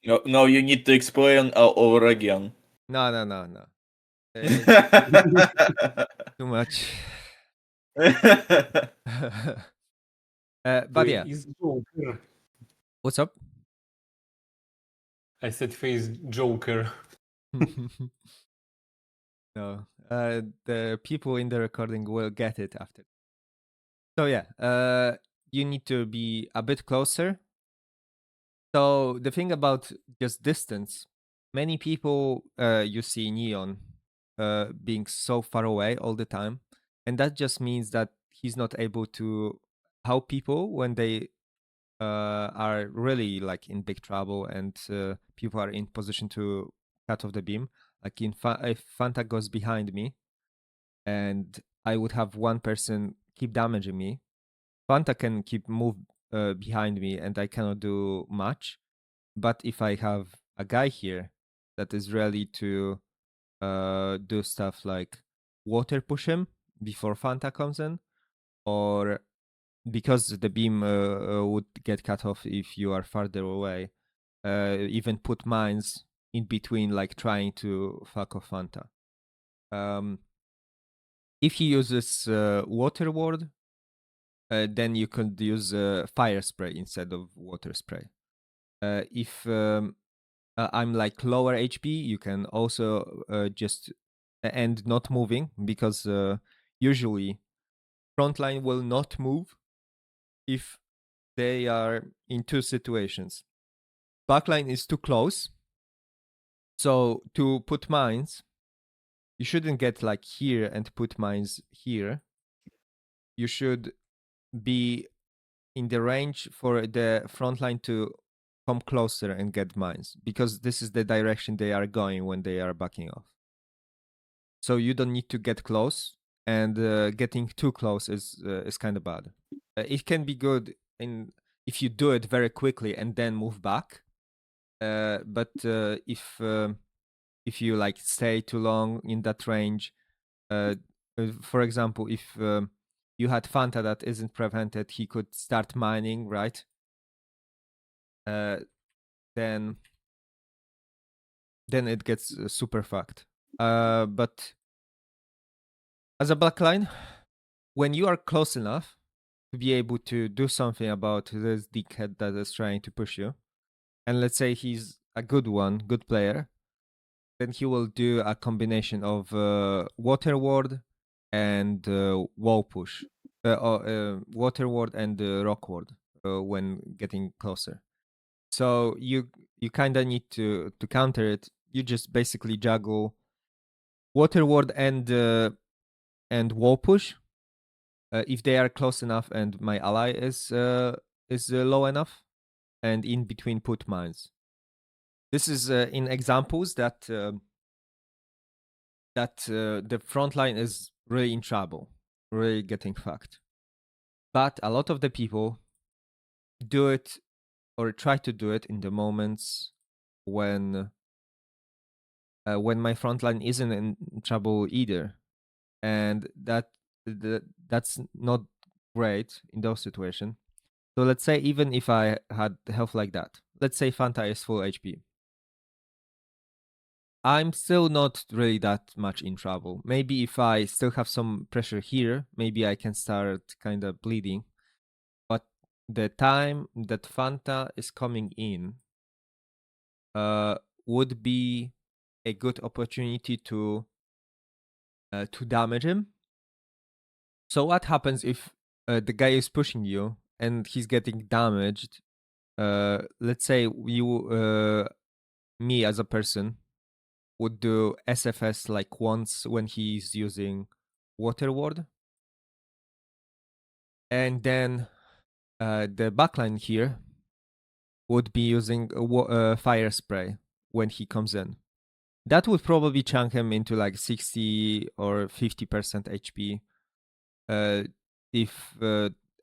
No, you need to explain all over again. No. Too much. But yeah, Face Joker. what's up? I said face Joker. No, the people in the recording will get it after. So yeah, you need to be a bit closer. So the thing about just distance, many people you see Neon being so far away all the time, and that just means that he's not able to help people when they are really like in big trouble and people are in position to cut off the beam. Like if Fanta goes behind me and I would have one person keep damaging me, Fanta can keep move behind me and I cannot do much. But if I have a guy here that is ready to do stuff like water push him before Fanta comes in, or because the beam would get cut off if you are farther away, even put mines in between, like trying to fuck off Fanta. If he uses water ward, then you could use fire spray instead of water spray. If I'm like lower HP, you can also just and not moving, because usually frontline will not move if they are in two situations. Backline is too close, so to put mines, you shouldn't get like here and put mines here. You should be in the range for the front line to come closer and get mines, because this is the direction they are going when they are backing off. So you don't need to get close, and getting too close is kind of bad. It can be good if you do it very quickly and then move back. But if you like stay too long in that range, for example, if you had Fanta that isn't prevented, he could start mining, right? Then it gets super fucked. But as a backline, when you are close enough to be able to do something about this dickhead that is trying to push you, and let's say he's a good player, then he will do a combination of water ward and wall push, water ward and rock ward when getting closer. So you kind of need to counter it. You just basically juggle water ward and wall push if they are close enough and my ally is low enough, and in between put mines. This is in examples that the front line is really in trouble, really getting fucked. But a lot of the people do it or try to do it in the moments when my front line isn't in trouble either, and that's not great in those situations. So let's say even if I had health like that, let's say Fanta is full HP, I'm still not really that much in trouble. Maybe if I still have some pressure here, maybe I can start kind of bleeding. But the time that Fanta is coming in would be a good opportunity to damage him. So what happens if the guy is pushing you and he's getting damaged? Let's say me as a person would do SFS like once when he's using water ward, and then the backline here would be using fire spray when he comes in. That would probably chunk him into like 60 or 50% HP if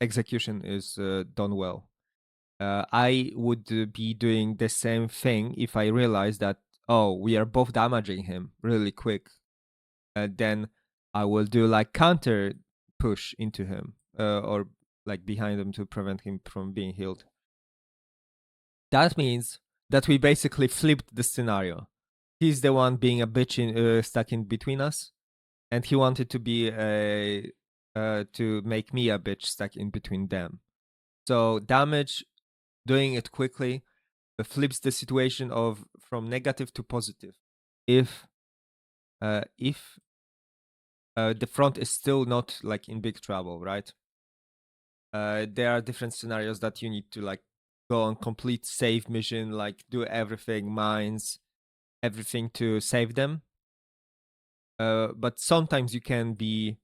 execution is done well. I would be doing the same thing if I realize that, oh, we are both damaging him really quick. Then I will do like counter push into him or like behind him to prevent him from being healed. That means that we basically flipped the scenario. He's the one being a bitch stuck in between us, and he wanted to be to make me a bitch stuck in between them. So damage, doing it quickly, flips the situation from negative to positive. If the front is still not like in big trouble, right? There are different scenarios that you need to like go on complete save mission, like do everything, mines, everything to save them. But sometimes you can be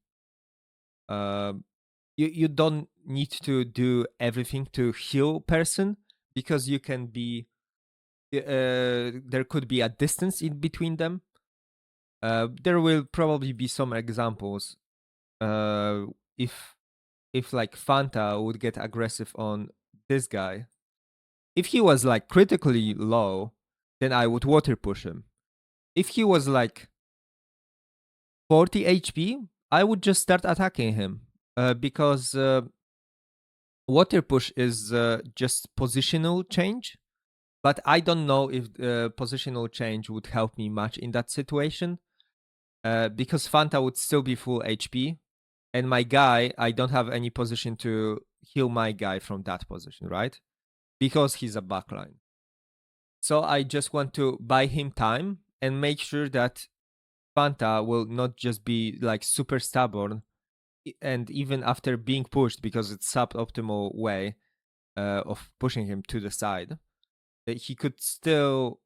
you don't need to do everything to heal person, because you can be there could be a distance in between them. There will probably be some examples if like Fanta would get aggressive on this guy. If he was like critically low, then I would water push him. If he was like 40 HP, I would just start attacking him because water push is just positional change. But I don't know if positional change would help me much in that situation because Fanta would still be full HP. And my guy, I don't have any position to heal my guy from that position, right? Because he's a backline. So I just want to buy him time and make sure that Fanta will not just be like super stubborn, and even after being pushed, because it's suboptimal way of pushing him to the side, he could still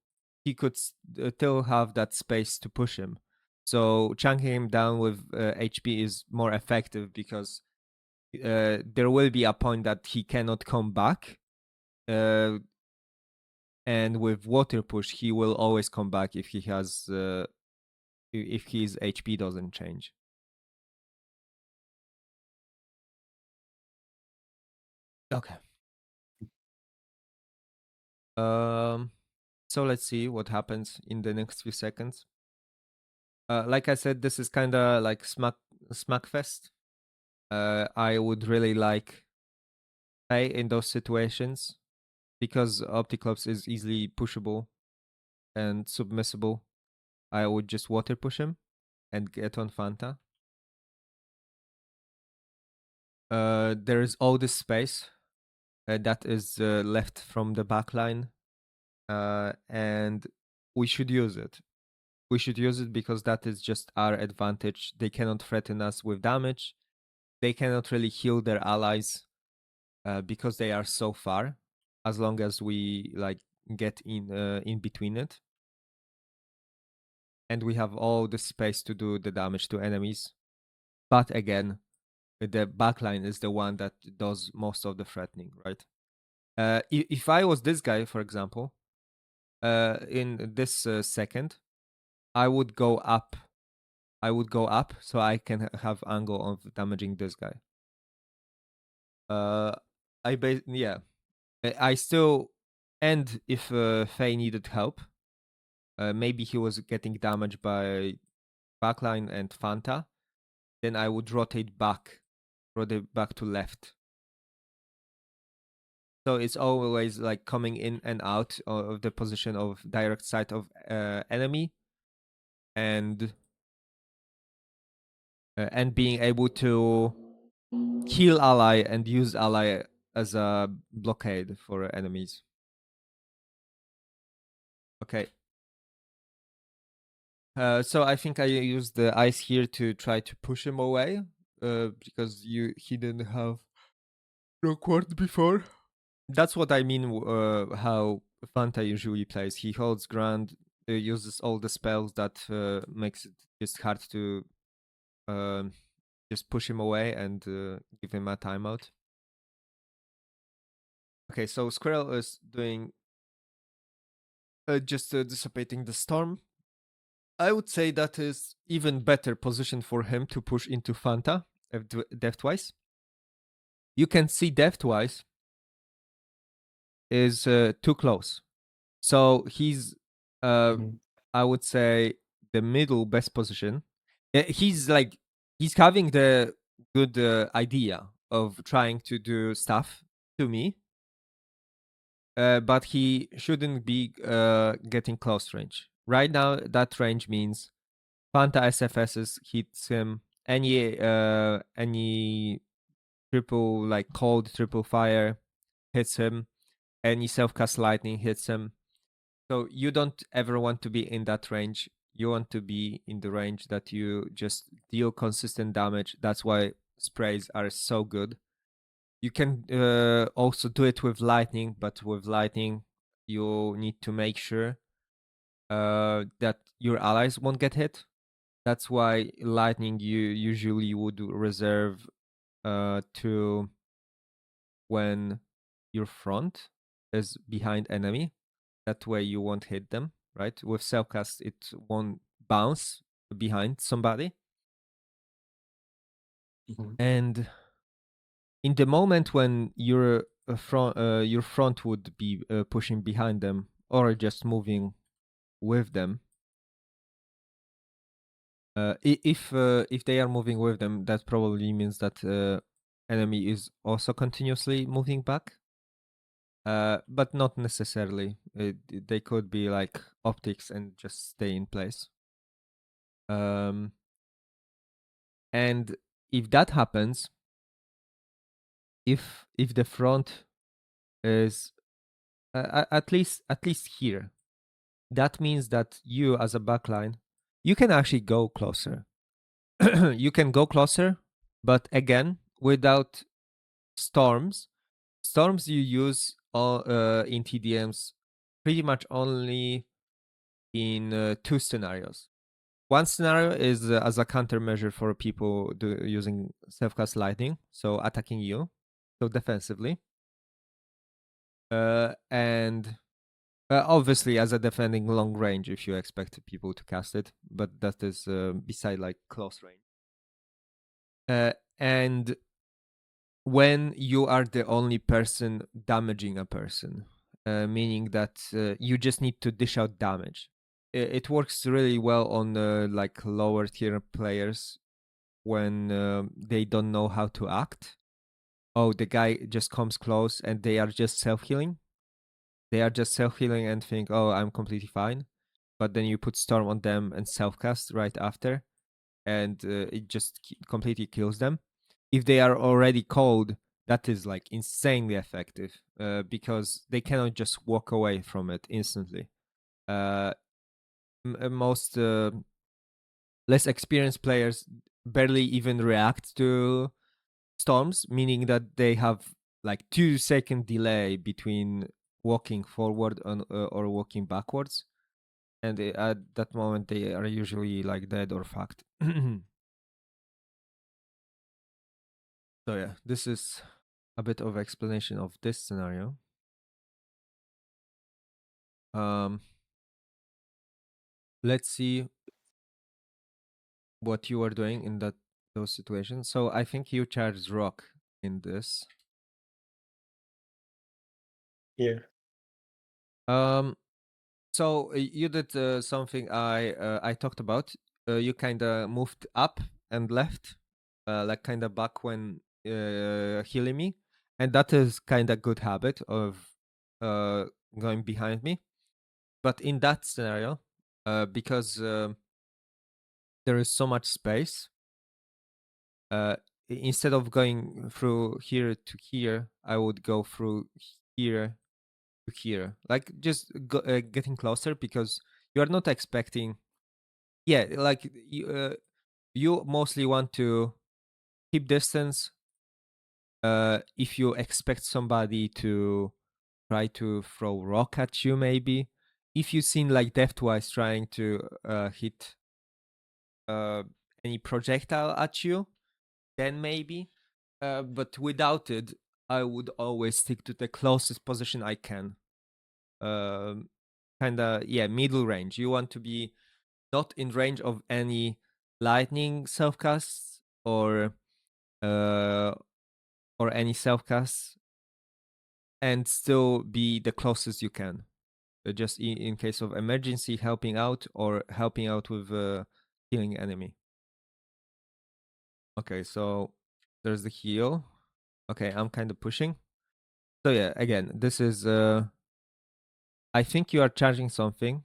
have that space to push him. So chunking him down with HP is more effective because there will be a point that he cannot come back. And with water push, he will always come back if he has if his HP doesn't change. Okay. So let's see what happens in the next few seconds. Like I said, this is kind of like smack fest. I would really like play in those situations because Opticlops is easily pushable and submissible. I would just water push him and get on Fanta. There is all this space that is left from the backline, and we should use it. We should use it because that is just our advantage. They cannot threaten us with damage. They cannot really heal their allies because they are so far. As long as we like get in between it, and we have all the space to do the damage to enemies. But again, the backline is the one that does most of the threatening, right? If I was this guy, for example, in this second, I would go up. I would go up so I can have angle of damaging this guy. Yeah. I still, and if Faye needed help, maybe he was getting damaged by backline and Fanta, then I would rotate back to left. So it's always like coming in and out of the position of direct sight of enemy, and being able to heal ally and use ally as a blockade for enemies. Okay. So I think I used the ice here to try to push him away because he didn't have rock ward before. That's what I mean. How Fanta usually plays. He holds ground, uses all the spells that makes it just hard to just push him away and give him a timeout. Okay, so Squirrel is doing just dissipating the storm. I would say that is even better position for him to push into Fanta depth-wise. You can see depth-wise is too close. So he's, I would say, the middle best position. He's having the good idea of trying to do stuff to me. but he shouldn't be getting close range. Right now, that range means Fanta SFSs hits him. Any triple like cold triple fire hits him. Any self-cast lightning hits him. So you don't ever want to be in that range. You want to be in the range that you just deal consistent damage. That's why sprays are so good. You can also do it with lightning, but with lightning, you need to make sure that your allies won't get hit. That's why lightning you usually would reserve to when your front is behind enemy. That way you won't hit them, right? With self-cast, it won't bounce behind somebody. Mhm. And in the moment when your front would be pushing behind them or just moving with them, if they are moving with them, that probably means that enemy is also continuously moving back. But not necessarily. They could be like optics and just stay in place. And if that happens, if the front is at least here, that means that you as a backline, you can actually go closer. You can go closer, but again, without storms. Storms you use in TDMs pretty much only in 2 scenarios. One scenario is as a countermeasure for people using self-cast lightning, so attacking you, so defensively. And obviously as a defending long range if you expect people to cast it, but that is beside like close range. And when you are the only person damaging a person, meaning that you just need to dish out damage. It works really well on like lower tier players when they don't know how to act. Oh, the guy just comes close and they are just self-healing. They are just self-healing and think, oh, I'm completely fine. But then you put Storm on them and self-cast right after, and it just completely kills them. If they are already cold, that is like insanely effective because they cannot just walk away from it instantly. Most less experienced players barely even react to storms, meaning that they have like 2 second delay between walking forward or walking backwards, and at that moment they are usually like dead or fucked. So yeah, this is a bit of explanation of this scenario. Let's see what you are doing in those situations. So I think you charged rock in this. Yeah. So you did something I talked about. You kind of moved up and left, like kind of back when healing me, and that is kind of good habit of going behind me. But in that scenario, because there is so much space, instead of going through here to here, I would go through here to here, like just getting closer because you are not expecting. Yeah, like you mostly want to keep distance. If you expect somebody to try to throw rock at you, maybe if you seen like Deathwise trying to hit any projectile at you, then maybe. But without it, I would always stick to the closest position I can. Kinda, yeah, middle range. You want to be not in range of any lightning self-casts uh, or any self-casts, and still be the closest you can. Just in case of emergency, helping out or helping out with healing enemy. Okay, so there's the heal. Okay, I'm kind of pushing. So yeah, again, this is I think you are charging something.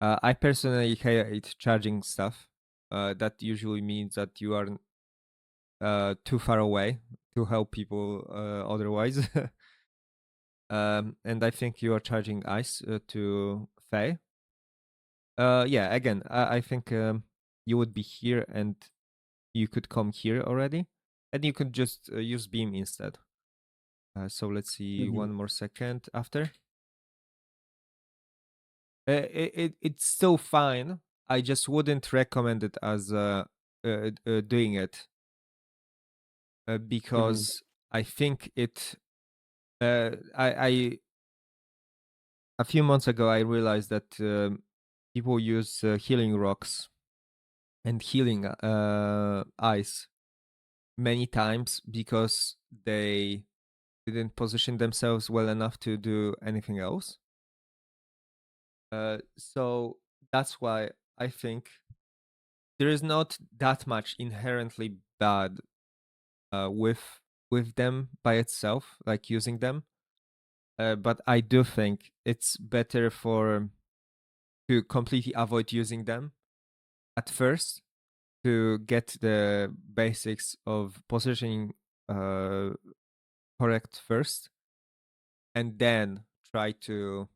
I personally hate charging stuff. That usually means that you are too far away to help people otherwise. And I think you are charging ice to Faye. Yeah, again, I think you would be here and you could come here already. And you could just use beam instead. So let's see, Mhm. one more second after. It's still fine. I just wouldn't recommend it as doing it because I think it. I a few months ago I realized that people use healing rocks and healing ice many times because they didn't position themselves well enough to do anything else. So that's why I think there is not that much inherently bad with them by itself, like using them. But I do think it's better to completely avoid using them at first to get the basics of positioning correct first, and then try to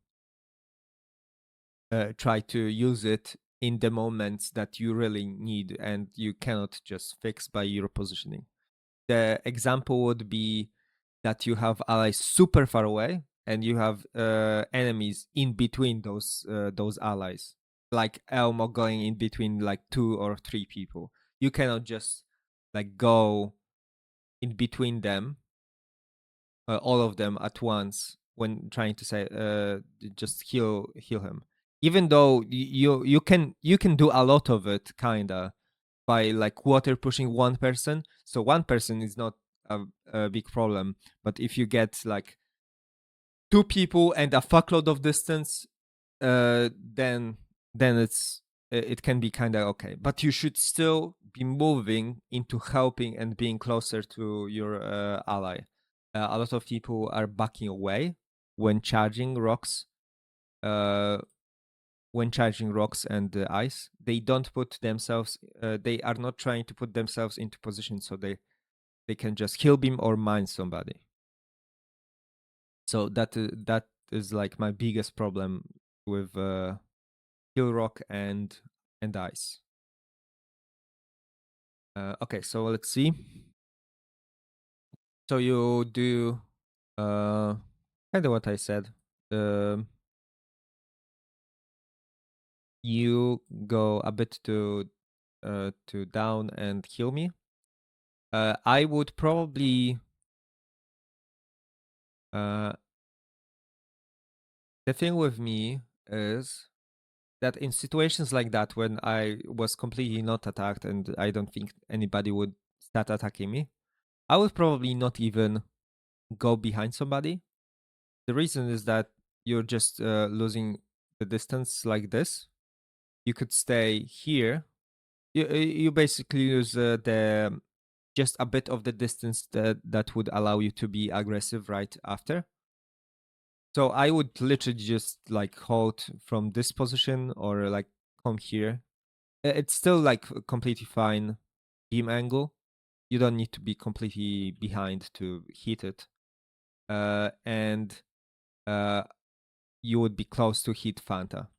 use it in the moments that you really need and you cannot just fix by your positioning. The example would be that you have allies super far away and you have enemies in between those allies, like Elmo going in between like 2 or 3 people. You cannot just like go in between them, all of them at once when trying to say just heal him. Even though you can do a lot of it kinda by like water pushing one person, so one person is not a big problem. But if you get like 2 people and a fuckload of distance, then it can be kind of okay. But you should still be moving into helping and being closer to your ally. A lot of people are backing away when charging rocks. When charging rocks and ice, they don't put themselves. They are not trying to put themselves into position so they can just heal beam or mine somebody. So that is like my biggest problem with heal rock and ice. Okay, so let's see. So you do kind of what I said. You go a bit to down and heal me. I would probably the thing with me is that in situations like that when I was completely not attacked and I don't think anybody would start attacking me, I would probably not even go behind somebody. The reason is that you're just losing the distance like this. You could stay here. You basically lose the just a bit of the distance that would allow you to be aggressive right after. So I would literally just like hold from this position or like come here. It's still like completely fine beam angle. You don't need to be completely behind to hit it. And you would be close to hit Fanta.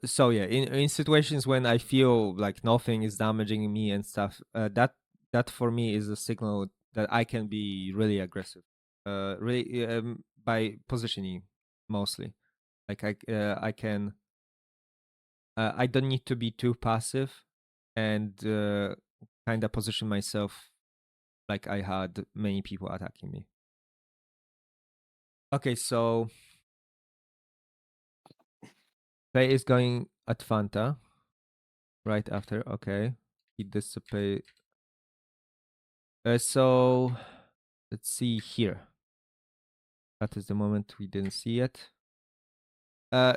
So yeah, in situations when I feel like nothing is damaging me and stuff, that for me is a signal that I can be really aggressive. Really by positioning mostly. Like I can. I don't need to be too passive, and kind of position myself like I had many people attacking me. Okay, so Faye is going at Fanta right after. Okay, he dissipate. So let's see here. That is the moment we didn't see it.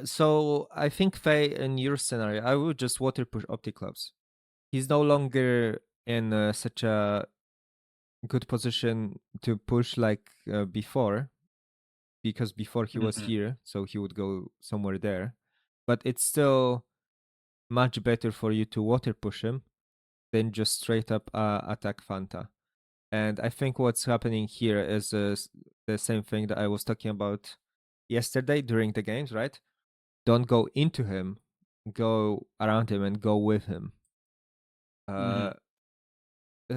So I think Faye, in your scenario, I would just water push Optic Clubs. He's no longer in such a good position to push like before. because before he was Mhm. here, so he would go somewhere there. But it's still much better for you to water push him than just straight up attack Fanta. And I think what's happening here is the same thing that I was talking about yesterday during the games, right? Don't go into him, go around him and go with him.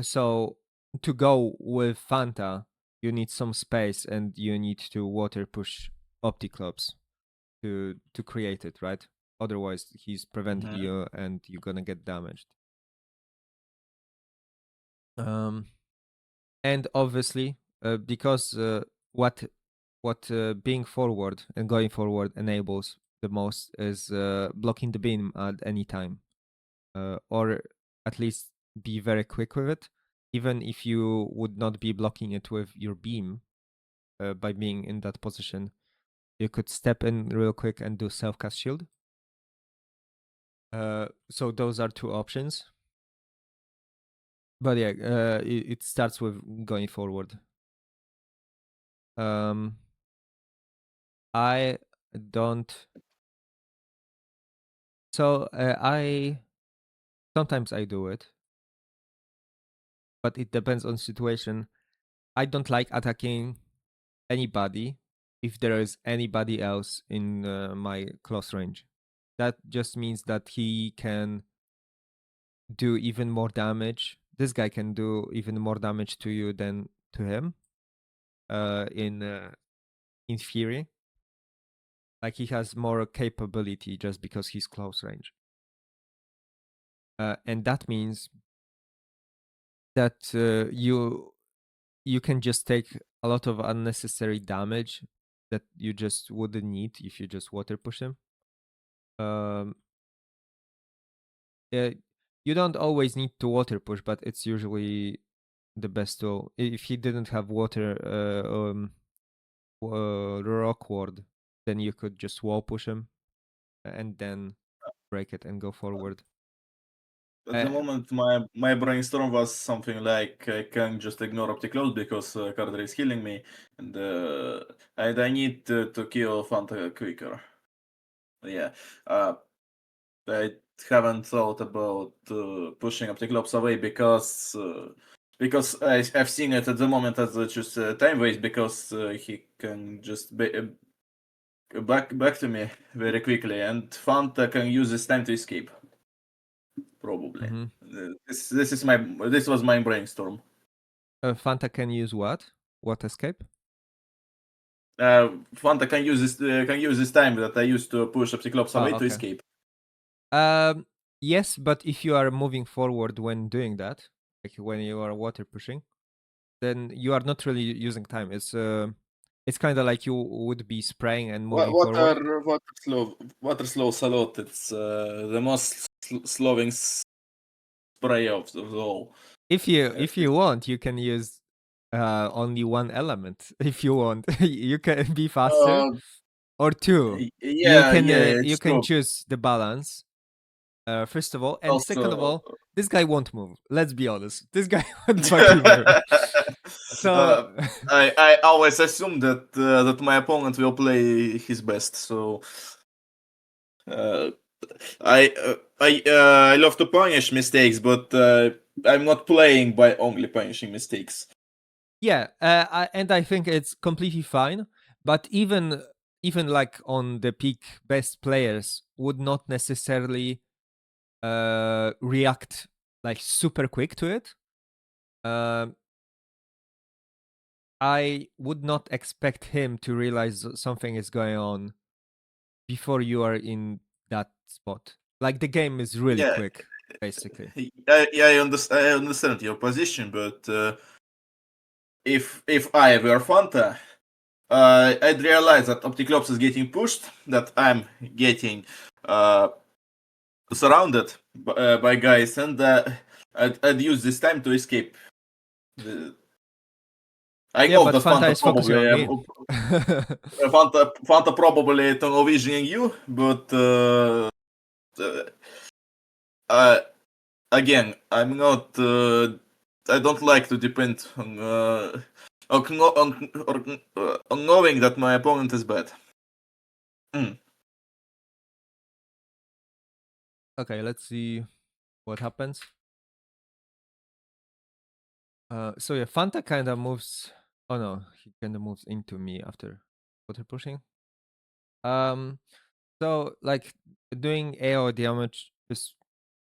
So to go with Fanta, you need some space and you need to water push Opticlops to create it, right? Otherwise, he's preventing Mhm. you and you're gonna get damaged. And obviously, because what being forward and going forward enables the most is blocking the beam at any time, or at least be very quick with it. Even if you would not be blocking it with your beam, by being in that position, you could step in real quick and do self-cast shield. So those are two options. But yeah, it starts with going forward. I don't. So I sometimes I do it, but it depends on situation. I don't like attacking anybody if there is anybody else in my close range. That just means that he can do even more damage. This guy can do even more damage to you than to him. In theory, like he has more capability just because he's close range, and that means that you can just take a lot of unnecessary damage that you just wouldn't need if you just water push him. Yeah, you don't always need to water push, but it's usually the best tool. If he didn't have water rock ward, then you could just wall push him and then break it and go forward. At the moment, my brainstorm was something like I can just ignore Opticloud because Carter is healing me, and I need to kill Fanta quicker. Yeah, I haven't thought about pushing Opticlops away because I've seen it at the moment as just a time waste because he can just back to me very quickly, and Fanta can use this time to escape. Probably. Mhm. This was my brainstorm. Fanta can use what? What escape? Fanta can use this time that I used to push Opticlops away to Okay. escape. Yes, but if you are moving forward when doing that, like when you are water pushing, then you are not really using time. It's kind of like you would be spraying and moving forward. Water slows a lot. It's the most slowing spray of the all. If you want, you can use only one element. If you want, you can be faster, or two. Yeah, You it's can true. choose the balance. First of all, and second of Also, all, this guy won't move. Let's be honest. This guy won't fucking move. So I always assume that my opponent will play his best. So uh, I love to punish mistakes, but I'm not playing by only punishing mistakes. yeah, and I think it's completely fine. But even like on the peak, best players would not necessarily react like super quick to it. I would not expect him to realize something is going on before you are in that spot. Like the game is really Yeah, quick, basically. I understand your position, but if I were Fanta, I'd realize that Opticlops is getting pushed, that I'm getting surrounded by guys, and I'd use this time to escape. I Yeah, know but that Fanta is focusing on me. Fanta probably tunnel visioning you, but uh, again, I'm not. I don't like to depend on or knowing that my opponent is bad. Okay, let's see what happens. So yeah, Fanta kind of moves. Oh no, he kind of moves into me after water pushing. So like doing AO damage is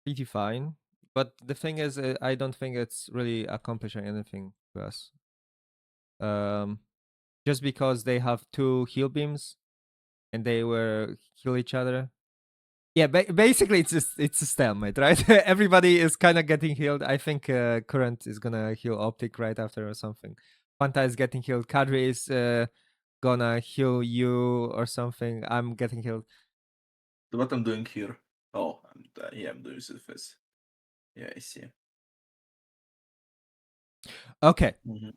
pretty fine, but the thing is, I don't think it's really accomplishing anything to us. Just because they have 2 heal beams, and they will kill each other. Yeah, basically it's a stalemate, right? Everybody is kind of getting healed. I think Current is gonna heal Optic right after or something. Fanta is getting healed. Kadri is gonna heal you or something. I'm getting healed. What I'm doing here? Oh, I'm doing this. Yeah, I see. Okay, Mhm.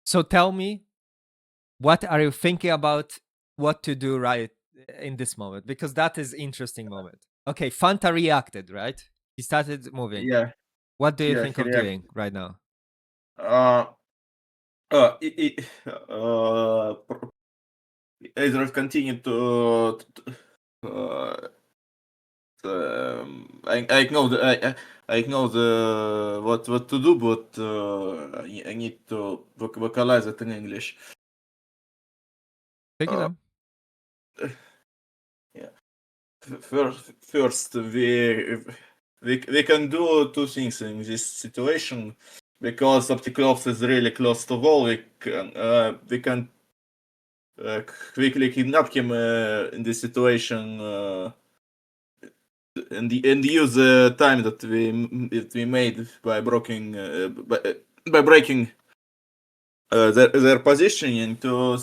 so tell me, what are you thinking about? What to do right in this moment? Because that is interesting moment. Okay, Fanta reacted, right? He started moving. Yeah, What do you yeah, think he of doing right now? Either continue to I know I know the what to do, but I need to vocalize it in English. Take it Uh, on. yeah. First, we can do 2 things in this situation because Opticlops is really close to wall. We can quickly kidnap him in this situation. And use the time that we made by breaking by breaking their positioning to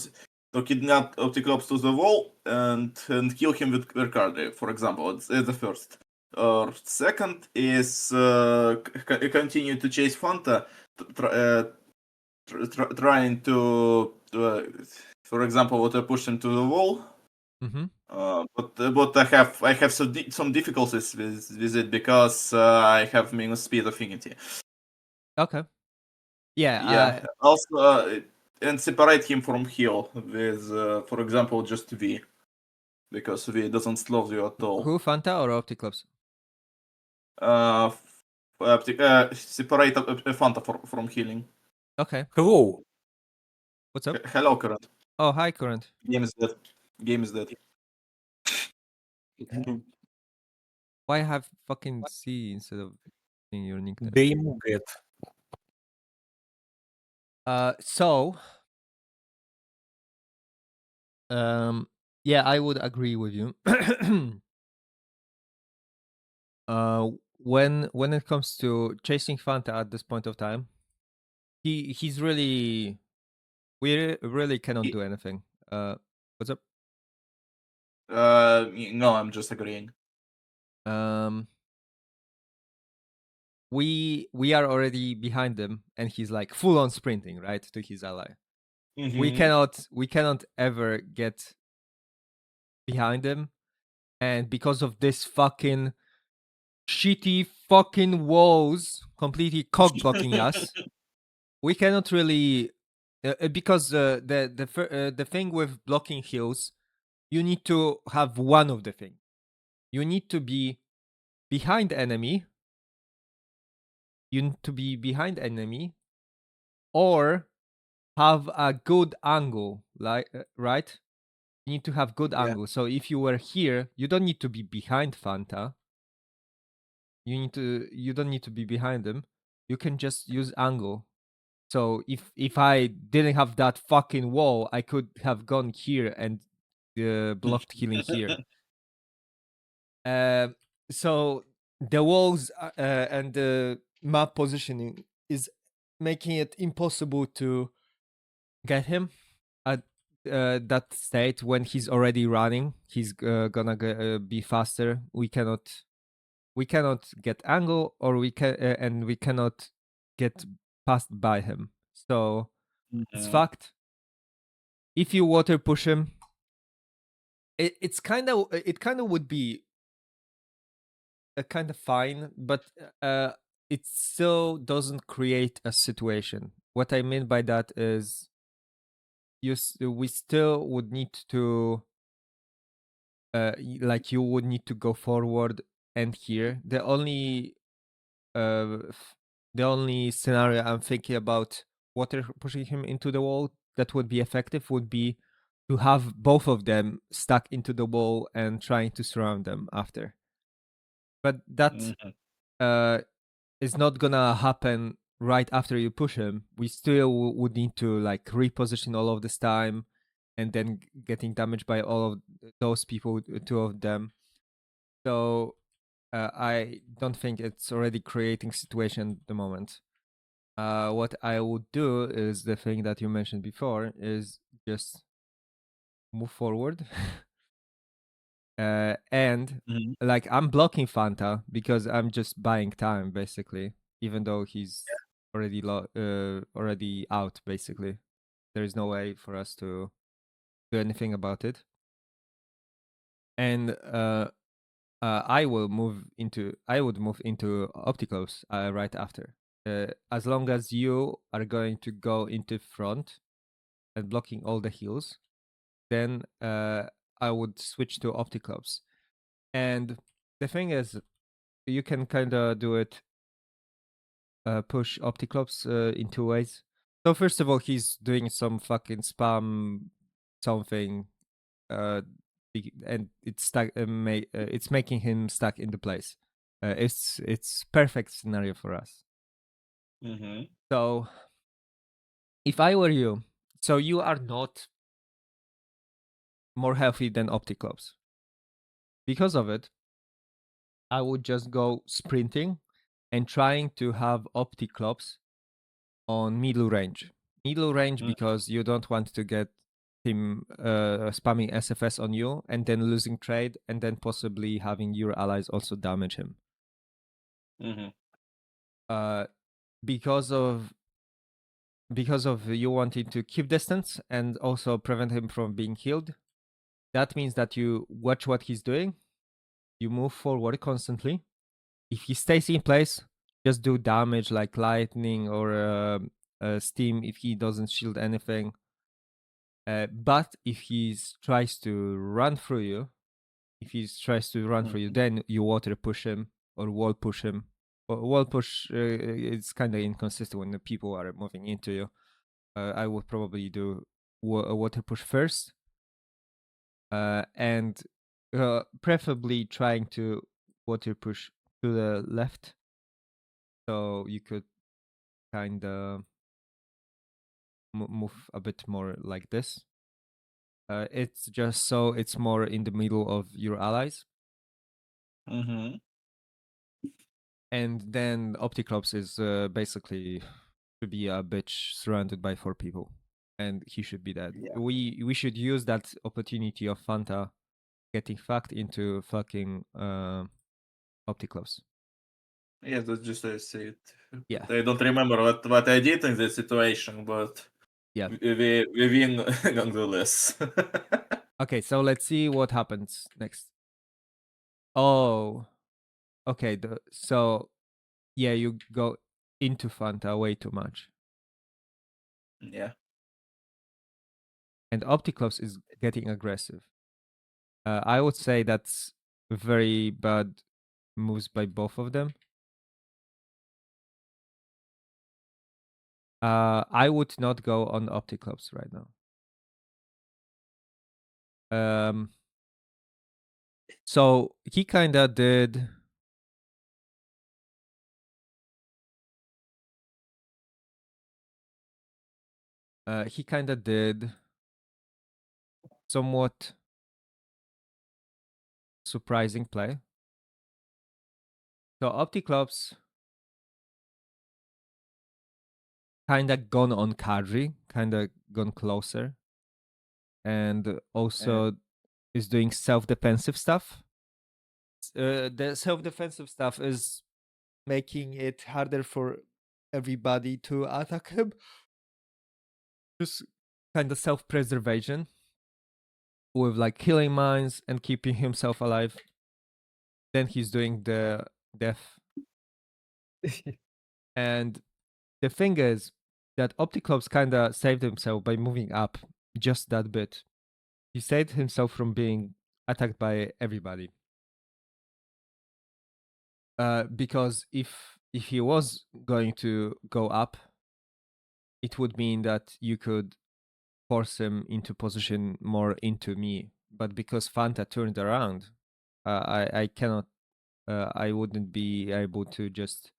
kidnap Opticlops to the wall and kill him with Mercadre, for example. It's the first. Or second is continue to chase Fanta, trying to for example, what I push him to the wall. Mm-hmm. But I have some difficulties with it because I have minus speed affinity. Okay. Yeah. Yeah. Also, and separate him from heal with, for example, just V, because V doesn't slow you at all. Who, Fanta or Opticlops? Separate Fanta from healing. Okay. Hello. What's up? Hello, current. Oh, hi, Current. Game is dead. Game is dead. Why have fucking C instead of in your nickname? Game get. So, yeah, I would agree with you. When it comes to chasing Fanta at this point of time, he's really we really cannot do anything. What's up? No, I'm just agreeing. We are already behind him, and he's like full on sprinting right to his ally. We cannot ever get behind him, and because of this fucking shitty fucking walls completely cock blocking us, we cannot really because the thing with blocking heals, you need to have one of the thing. You need to be behind enemy. You need to be behind enemy, or have a good angle, like right. You need to have good Yeah. angle. So if you were here, you don't need to be behind Fanta. You don't need to be behind them. You can just use angle. So if I didn't have that fucking wall, I could have gone here and blocked healing here. So the walls and the map positioning is making it impossible to get him at that state when he's already running. He's gonna be faster. We cannot get angle, or we can and we cannot get passed by him. So it's fact. If you water push him, it kind of would be a kind of fine, but it still doesn't create a situation. What I mean by that is we still would need to like you would need to go forward and here. The only scenario I'm thinking about water pushing him into the wall that would be effective would be to have both of them stuck into the wall and trying to surround them after. But that Mhm. is not gonna happen right after you push him. We still would need to like reposition all of this time and then getting damaged by all of those people, two of them. So I don't think it's already creating situation at the moment. What I would do is the thing that you mentioned before is just move forward. And Mhm. like I'm blocking Fanta because I'm just buying time basically, even though he's already out basically. There is no way for us to do anything about it. And I would move into opticals right after. As long as you are going to go into front and blocking all the heals, then I would switch to opticals. And the thing is, you can kind of do it, push opticlops in two ways. So first of all, he's doing some fucking spam something, uh, and it's stuck. It's making him stuck in the place. It's perfect scenario for us. Mhm. So if I were you, so you are not more healthy than opticlops. Because of it, I would just go sprinting and trying to have opticlops on middle range. Middle range Mhm. because you don't want to get him spamming SFS on you and then losing trade and then possibly having your allies also damage him. Mhm. Uh, because of you wanting to keep distance and also prevent him from being healed. That means that you watch what he's doing, you move forward constantly. If he stays in place, just do damage like lightning or steam if he doesn't shield anything. But if he tries to run through you, Mhm. then you water push him or wall push him. Wall push is kind of inconsistent when the people are moving into you. I would probably do a water push first, and preferably trying to water push to the left, so you could kind of move a bit more like this. It's just so it's more in the middle of your allies. Mhm. And then Opticlops is basically to be a bitch surrounded by 4 people, and he should be dead. Yeah. We should use that opportunity of Fanta getting fucked into fucking Opticlops. Yeah, that's just I see it. Yeah, I don't remember what I did in this situation, but yeah. we win nonetheless. Okay, so let's see what happens next. Oh, okay. So yeah, you go into Fanta way too much, Yeah. and Opticlops is getting aggressive. I would say that's very bad moves by both of them. I would not go on Opticlops right now. So he kinda did. He kinda did somewhat surprising play. So Opticlops kinda gone on Kadri, kinda gone closer, and also is doing self-defensive stuff. The self-defensive stuff is making it harder for everybody to attack him. Just kind of self-preservation with like killing mines and keeping himself alive. Then he's doing the death. And the thing is that Opticlops kind of saved himself by moving up just that bit. He saved himself from being attacked by everybody. Because if he was going to go up, it would mean that you could force him into position more into me. But because Fanta turned around, I cannot. I wouldn't be able to just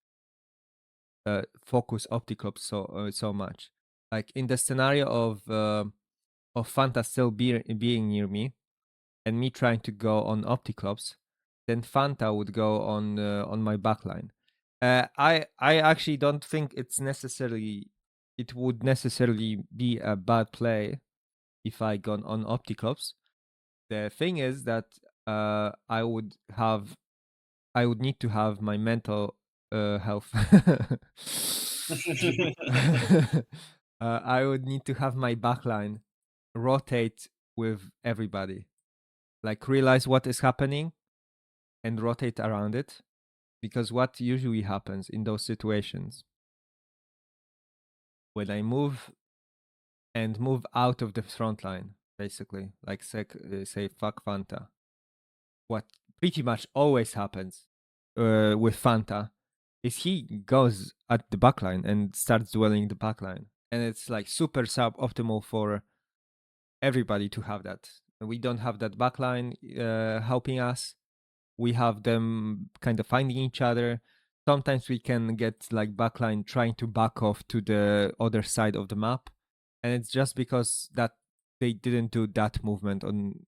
focus Opticlops so much. Like in the scenario of Fanta still being near me, and me trying to go on Opticlops, then Fanta would go on my backline. I actually don't think it would necessarily be a bad play if I gone on Opticlops. The thing is that I would need to have my mental health. I would need to have my backline rotate with everybody, like realize what is happening and rotate around it. Because what usually happens in those situations, when I move out of the front line, basically, like say fuck Fanta, what pretty much always happens with Fanta is he goes at the backline and starts dwelling the backline. And it's like super suboptimal for everybody to have that. We don't have that backline helping us. We have them kind of finding each other. Sometimes we can get like backline trying to back off to the other side of the map. And it's just because that they didn't do that movement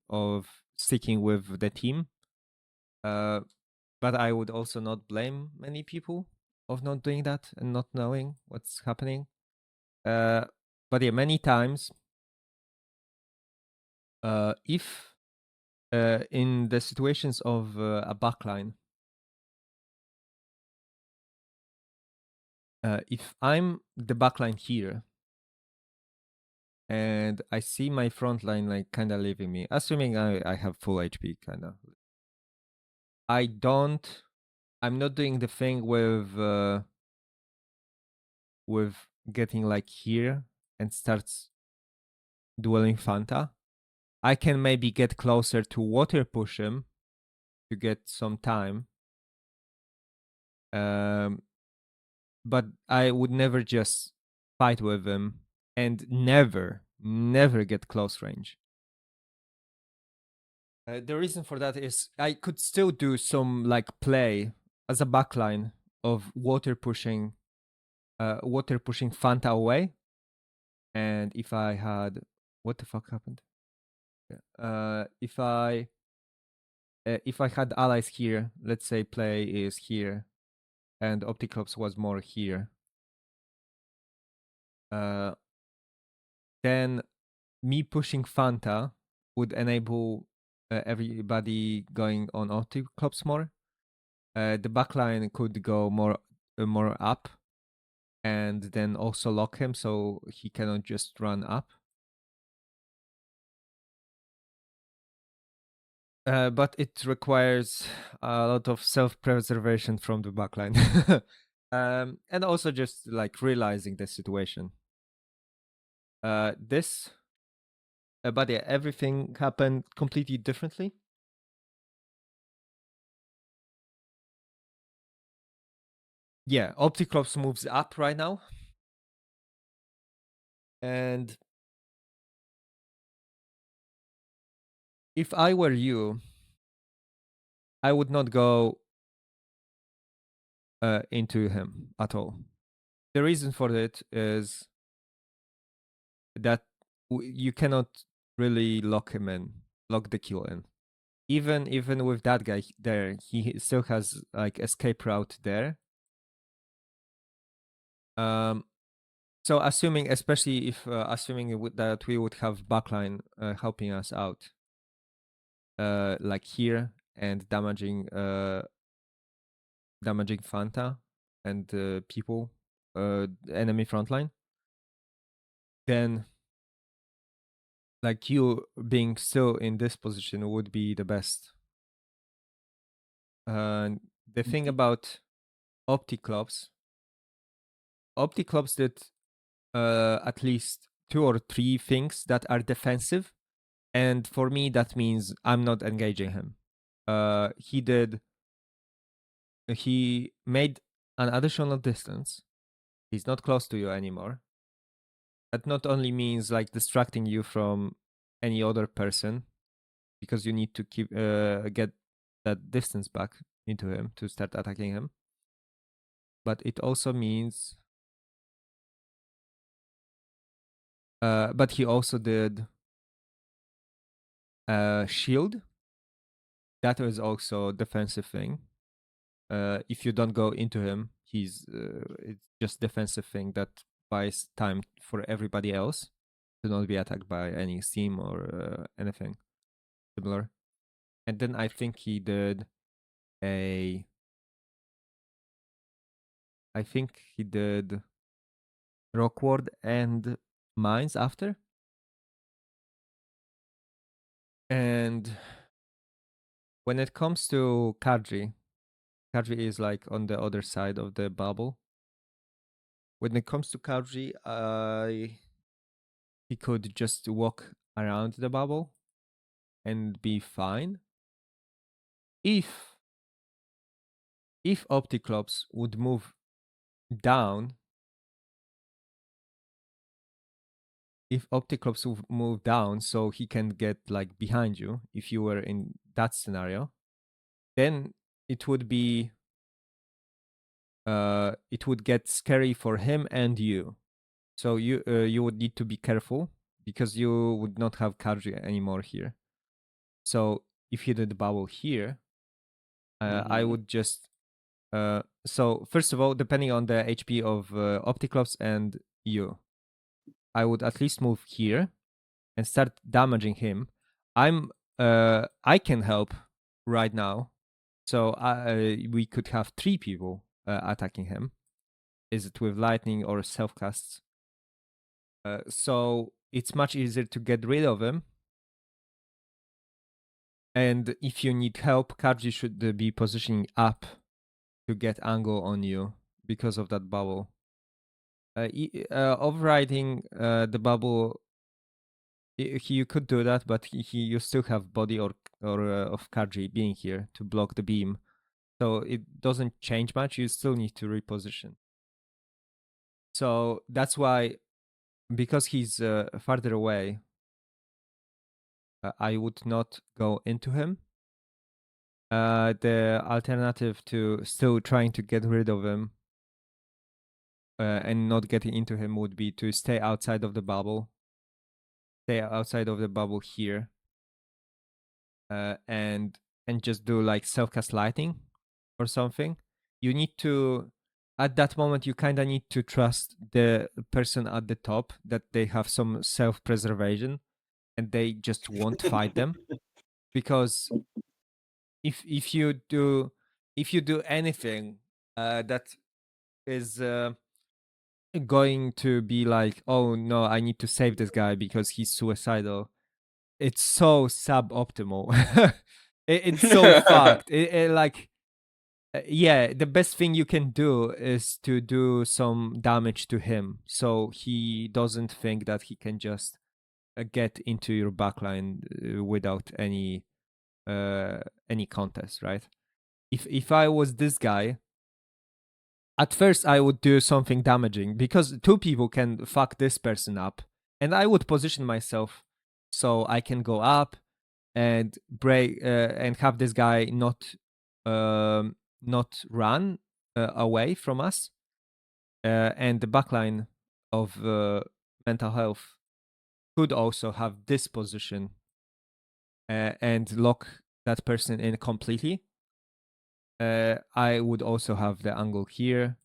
of sticking with the team. But I would also not blame many people of not doing that and not knowing what's happening. But yeah, many times, if in the situations of a backline, if I'm the backline here and I see my front line like kind of leaving me, assuming I have full HP, kind of, I'm not doing the thing with getting like here and starts dueling Fanta. I can maybe get closer to water push him to get some time. But I would never just fight with him and never get close range. The reason for that is I could still do some like play as a backline of water pushing Fanta away. And if I had, what the fuck happened? If I had allies here, let's say play is here, and Opticlops was more here, then me pushing Fanta would enable everybody going on Opticlops more. The backline could go more up, and then also lock him so he cannot just run up. But it requires a lot of self-preservation from the backline. And also just like realizing the situation. But yeah, everything happened completely differently. Yeah, Opticlops moves up right now. And if I were you, I would not go into him at all. The reason for it is that you cannot really lock the kill in. Even with that guy there, he still has like escape route there. So assuming, especially if that we would have backline helping us out, like here and damaging Fanta and people, enemy frontline, then like you being still in this position would be the best. The thing about Opticlops did at least 2 or 3 things that are defensive, and for me that means I'm not engaging him. He made an additional distance. He's not close to you anymore. That not only means like distracting you from any other person, because you need to keep get that distance back into him to start attacking him, but it also means but he also did shield. That is also a defensive thing. If you don't go into him, it's just defensive thing that buys time for everybody else to not be attacked by any steam or anything similar. And then I think he did Rockward and Mines after. And when it comes to Kadri is like on the other side of the bubble. When it comes to Kadri, he could just walk around the bubble and be fine. If Opticlops would move down, so he can get like behind you, if you were in that scenario, then it would be it would get scary for him and you. So you would need to be careful because you would not have Kadri anymore here. So if you did the bubble here, I would just so first of all, depending on the HP of Opticlops and you, I would at least move here and start damaging him. I can help right now, so we could have 3 people attacking him. Is it with lightning or self casts? So it's much easier to get rid of him. And if you need help, Kadri should be positioning up to get angle on you because of that bubble. Overriding the bubble, you could do that, but you still have body or of Kadri being here to block the beam, so it doesn't change much. You still need to reposition. So that's why, because he's farther away, I would not go into him. The alternative to still trying to get rid of him and not getting into him would be to stay outside of the bubble. Stay outside of the bubble here. And just do like self-cast lighting or something. You need to, at that moment, you kind of need to trust the person at the top that they have some self-preservation and they just won't fight them. Because if you do anything that is going to be like, oh no, I need to save this guy because he's suicidal, it's so suboptimal. It's so fucked. Yeah, the best thing you can do is to do some damage to him, so he doesn't think that he can just get into your backline without any contest, right? If I was this guy, at first I would do something damaging because 2 people can fuck this person up, and I would position myself so I can go up and break and have this guy not run away from us, and the backline of mental health could also have this position and lock that person in completely. I would also have the angle here.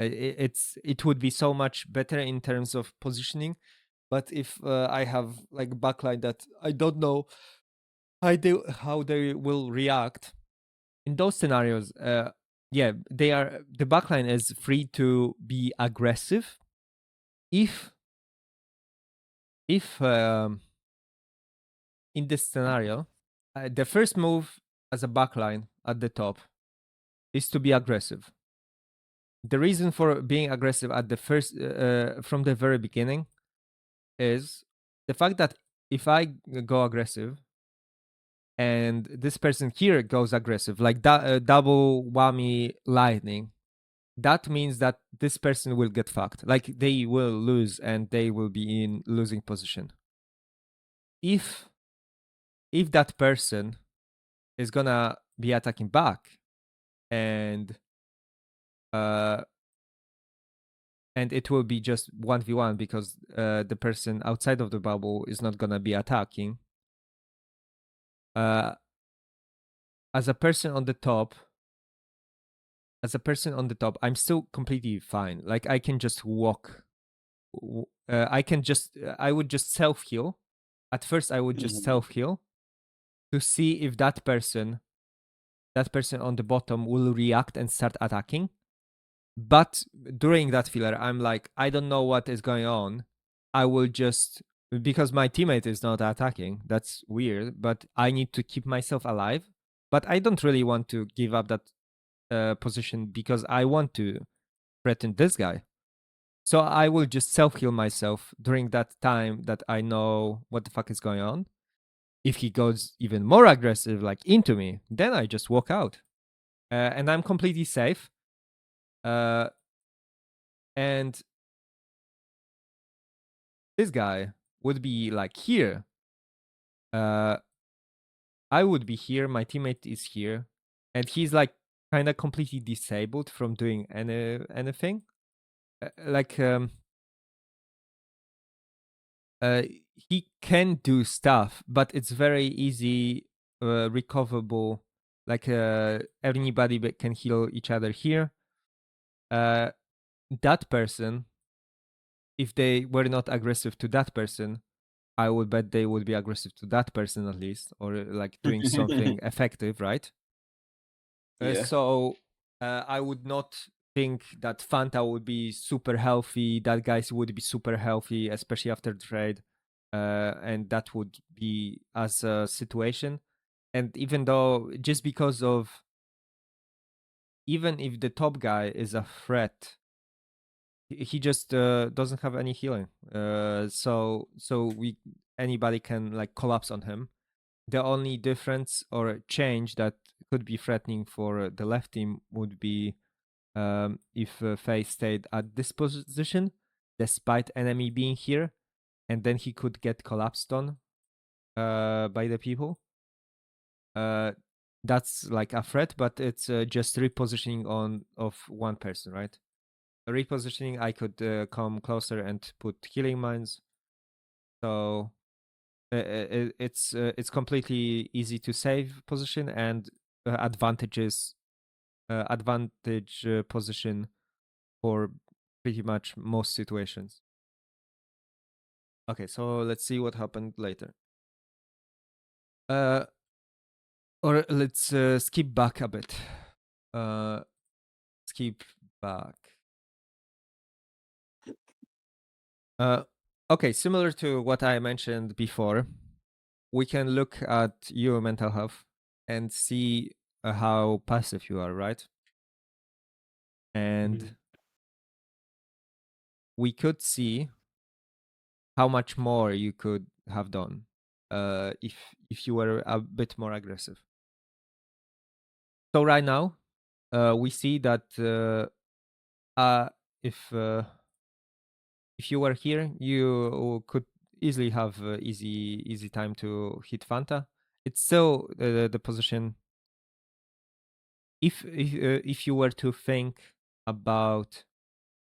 It would be so much better in terms of positioning, but if I have like backline that I don't know how they will react in those scenarios, yeah, the backline is free to be aggressive if in this scenario the first move as a backline at the top is to be aggressive. The reason for being aggressive at the first from the very beginning is the fact that if I go aggressive and this person here goes aggressive, like double whammy lightning, that means that this person will get fucked. Like they will lose and they will be in losing position. If that person is gonna be attacking back and it will be just 1v1 because the person outside of the bubble is not gonna be attacking. As a person on the top, I'm still completely fine. Like I can just walk. I would just self heal. At first, I would just self heal to see if that person on the bottom will react and start attacking. But during that filler, I'm like, I don't know what is going on. I will just, because my teammate is not attacking. That's weird, but I need to keep myself alive. But I don't really want to give up that position because I want to threaten this guy. So I will just self-heal myself during that time that I know what the fuck is going on. If he goes even more aggressive, like into me, then I just walk out. And I'm completely safe. And this guy would be like here. I would be here. My teammate is here. And he's like kind of completely disabled from doing anything. He can do stuff, but it's very easy recoverable. Like anybody can heal each other here. That person, if they were not aggressive to that person, I would bet they would be aggressive to that person at least, or like doing something effective, right? Yeah. So I would not think that Fanta would be super healthy, that guys would be super healthy, especially after the trade. And that would be as a situation. And even though, just because of, even if the top guy is a threat, he just doesn't have any healing. So anybody can like collapse on him. The only difference or change that could be threatening for the left team would be if Faye stayed at this position despite enemy being here, and then he could get collapsed on by the people. That's like a threat, but it's just repositioning of one person, right? Repositioning, I could come closer and put healing mines. So it's completely easy to save position and advantage position for pretty much most situations. Okay, so let's see what happened later. Or let's skip back a bit. Skip back. Okay, similar to what I mentioned before, we can look at your mental health and see how passive you are, right? And we could see how much more you could have done if you were a bit more aggressive. So right now, we see that if you were here, you could easily have easy time to hit Fanta. It's still the position. If you were to think about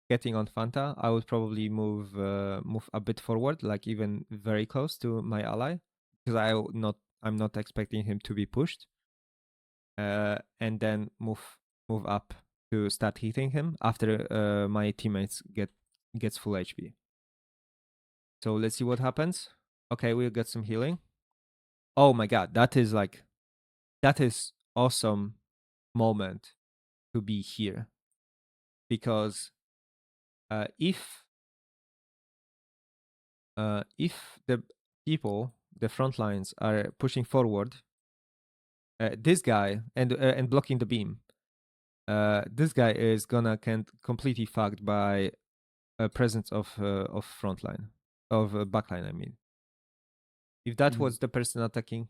getting on Fanta, I would probably move a bit forward, like even very close to my ally, because I'm not expecting him to be pushed, and then move up to start hitting him after my teammates gets full HP. So let's see what happens. Okay, we'll get some healing. Oh my god, that is awesome moment to be here, because if the people, the front lines, are pushing forward, this guy and blocking the beam, this guy is gonna get completely fucked by a presence of frontline. backline. I mean, if that was the person attacking,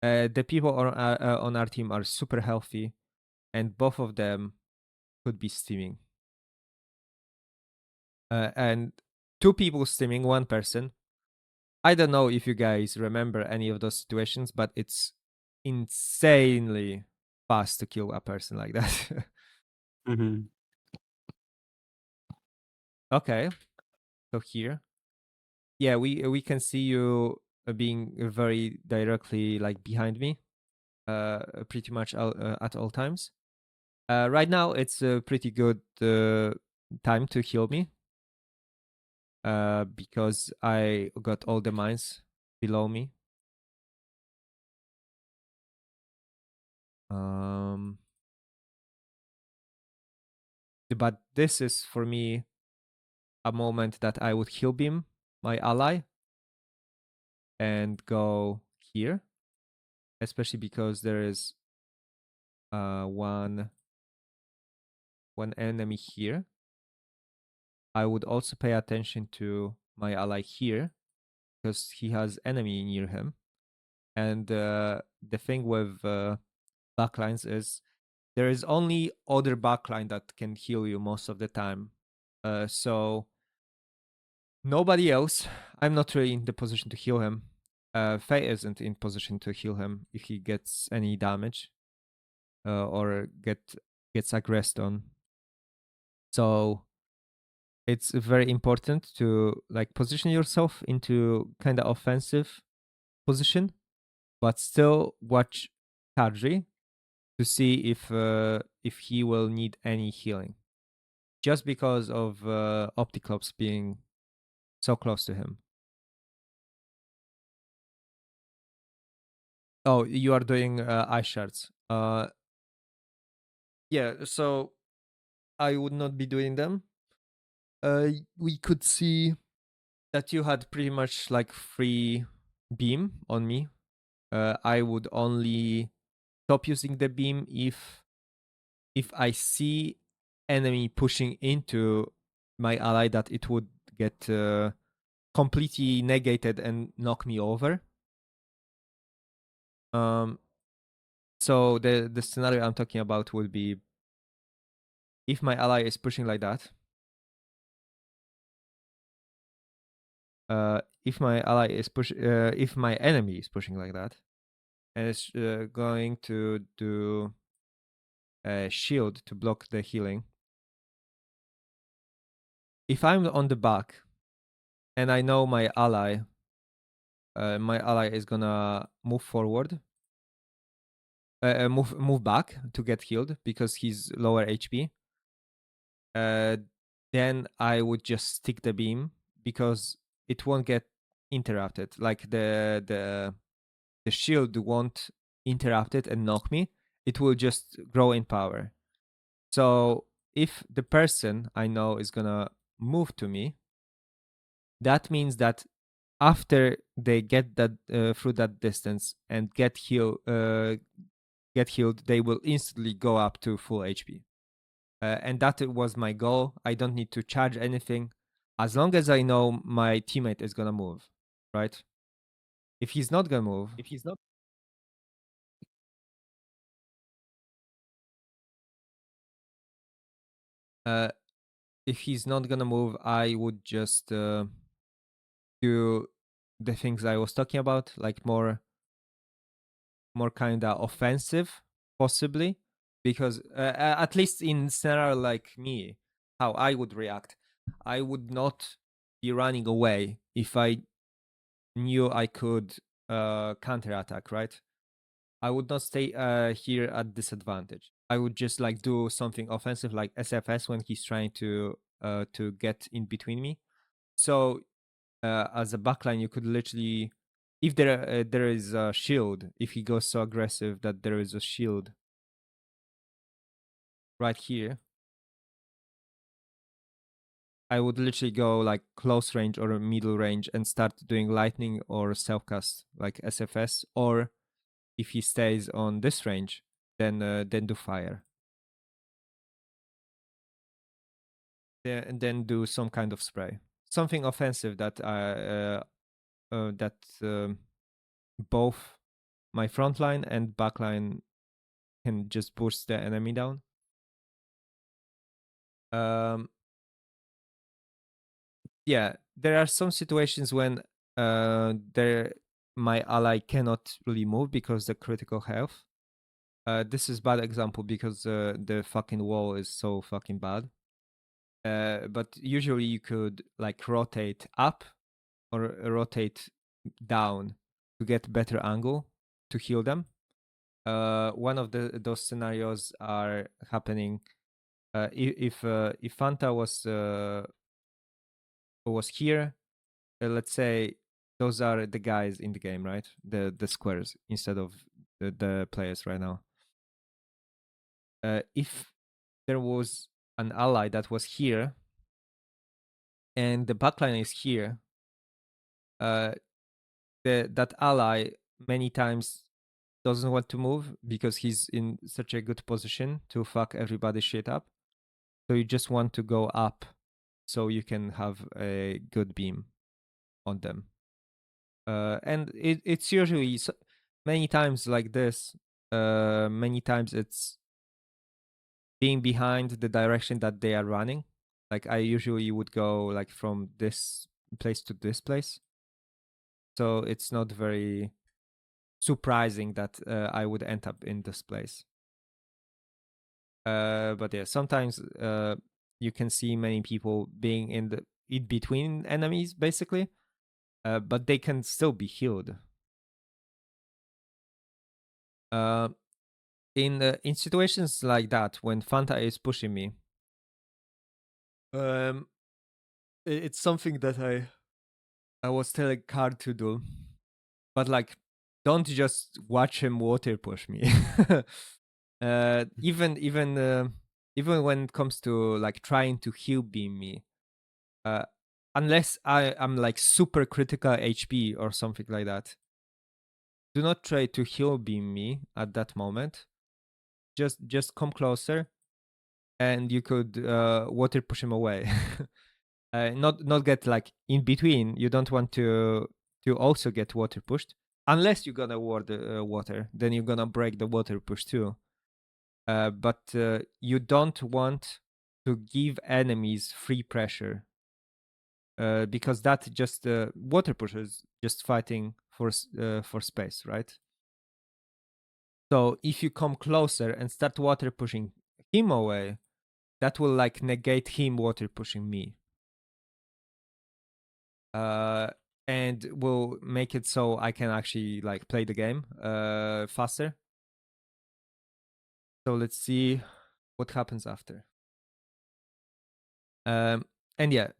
the people on our team are super healthy, and both of them could be steaming. And two people steaming, one person. I don't know if you guys remember any of those situations, but it's insanely fast to kill a person like that. Okay, so here, yeah, we can see you being very directly like behind me, pretty much at all times. Right now, it's a pretty good time to heal me, because I got all the mines below me. But this is for me a moment that I would heal beam my ally and go here, especially because there is one enemy here. I would also pay attention to my ally here because he has enemy near him. And the thing with backlines is there is only other backline that can heal you most of the time. So nobody else. I'm not really in the position to heal him. Faye isn't in position to heal him if he gets any damage or gets aggressed on. So it's very important to like position yourself into kind of offensive position, but still watch Kadri to see if he will need any healing, just because of Opticlops being so close to him. Oh, you are doing ice shards. Yeah, so I would not be doing them. We could see that you had pretty much like free beam on me. I would only stop using the beam if I see enemy pushing into my ally that it would get completely negated and knock me over. So the scenario I'm talking about would be if my ally is pushing like that. If my enemy is pushing like that, and it's going to do a shield to block the healing. If I'm on the back, and I know my ally is gonna move forward, move back to get healed because he's lower HP. Then I would just stick the beam because it won't get interrupted. Like the shield won't interrupt it and knock me. It will just grow in power. So if the person I know is gonna move to me, that means that after they get that through that distance and get healed, they will instantly go up to full HP. And that was my goal. I don't need to charge anything, as long as I know my teammate is gonna move, right? If he's not gonna move, I would just do the things I was talking about, like more kind of offensive, possibly, because at least in scenario like me, how I would react, I would not be running away if I knew I could counterattack, right? I would not stay here at disadvantage. I would just like do something offensive like SFS when he's trying to get in between me. So as a backline, you could literally, if there is a shield, if he goes so aggressive that there is a shield right here, I would literally go like close range or middle range and start doing lightning or self-cast like SFS, or if he stays on this range, then do fire. And then do some kind of spray. something offensive that both my front line and back line can just push the enemy down. Yeah, there are some situations when my ally cannot really move because the critical health. This is bad example because the fucking wall is so fucking bad. But usually you could like rotate up or rotate down to get better angle to heal them. One of those scenarios are happening if Fanta was here. Let's say those are the guys in the game, right? The squares instead of the players right now. If there was an ally that was here and the backline is here, that ally many times doesn't want to move because he's in such a good position to fuck everybody's shit up. So you just want to go up so you can have a good beam on them. And it's usually many times like this. Many times it's being behind the direction that they are running. Like I usually would go like from this place to this place. So it's not very surprising that I would end up in this place. But yeah, sometimes you can see many people being in between enemies, basically, but they can still be healed. In situations like that, when Fanta is pushing me, it's something that I was telling Card to do, but like, don't just watch him water push me. Even when it comes to like trying to heal beam me, unless I'm like super critical HP or something like that, do not try to heal beam me at that moment. Just come closer, and you could water push him away. Not get like in between. You don't want to also get water pushed unless you're gonna water. Then you're gonna break the water push too. But you don't want to give enemies free pressure because that just water pushes just fighting for space, right? So if you come closer and start water pushing him away, that will like negate him water pushing me. And will make it so I can actually like play the game faster. So let's see what happens after. And yeah,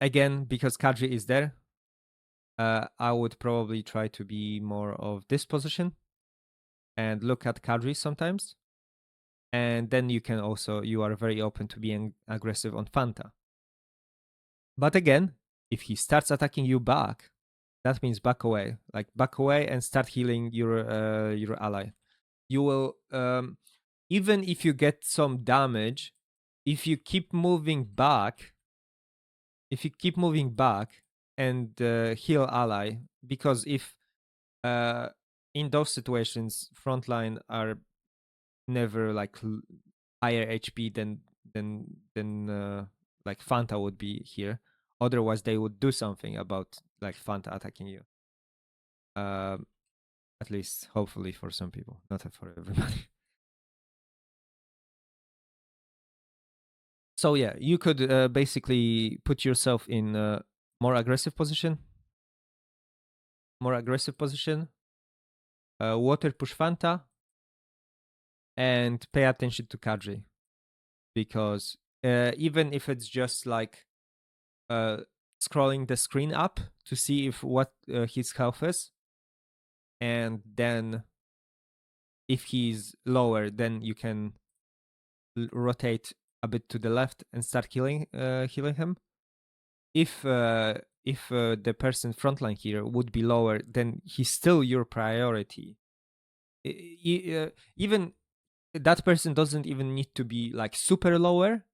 again, because Kadri is there, I would probably try to be more of this position and look at Kadri sometimes. And then you are very open to being aggressive on Fanta. But again, if he starts attacking you back, that means back away. Like back away and start healing your ally. You will even if you get some damage, if you keep moving back and heal ally, because if in those situations frontline are never like higher HP than like Fanta would be here. Otherwise, they would do something about like Fanta attacking you. At least, hopefully, for some people, not for everybody. So yeah, you could basically put yourself in a more aggressive position. Water push Fanta, and pay attention to Kadri, because even if it's just like scrolling the screen up to see if what his health is, and then if he's lower, then you can rotate a bit to the left and start healing him. If the person frontline here would be lower, then he's still your priority. Even that person doesn't even need to be like super lower,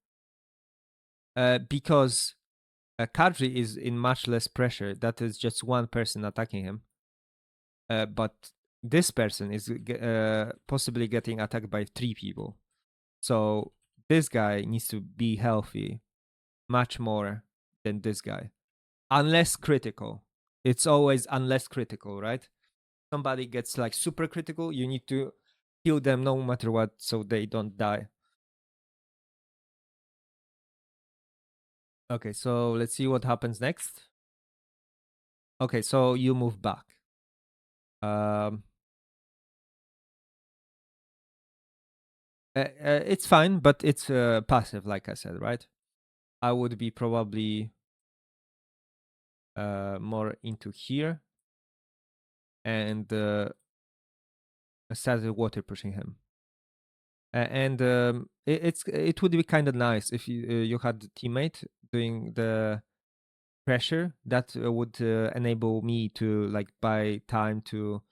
because Kadri is in much less pressure. That is just one person attacking him. But this person is possibly getting attacked by 3 people. So this guy needs to be healthy much more than this guy. Unless critical. It's always unless critical, right? Somebody gets like super critical, you need to kill them no matter what so they don't die. Okay, so let's see what happens next. Okay, so you move back. It's fine, but it's passive, like I said, right? I would be probably more into here and started water pushing him. And it would be kind of nice if you had a teammate doing the pressure that would enable me to like buy time to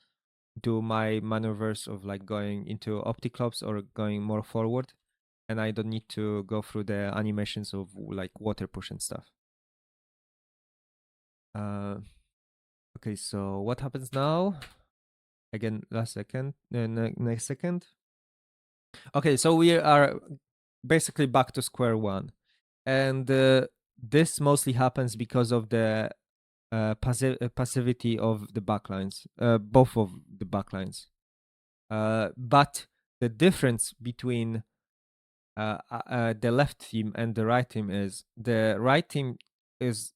do my maneuvers of like going into opticlops or going more forward, and I don't need to go through the animations of like water push and stuff. Okay, so what happens now? Again, next second. Okay, so we are basically back to square one, and this mostly happens because of the passivity of the backlines, both of the backlines. But the difference between the left team and the right team is the right team is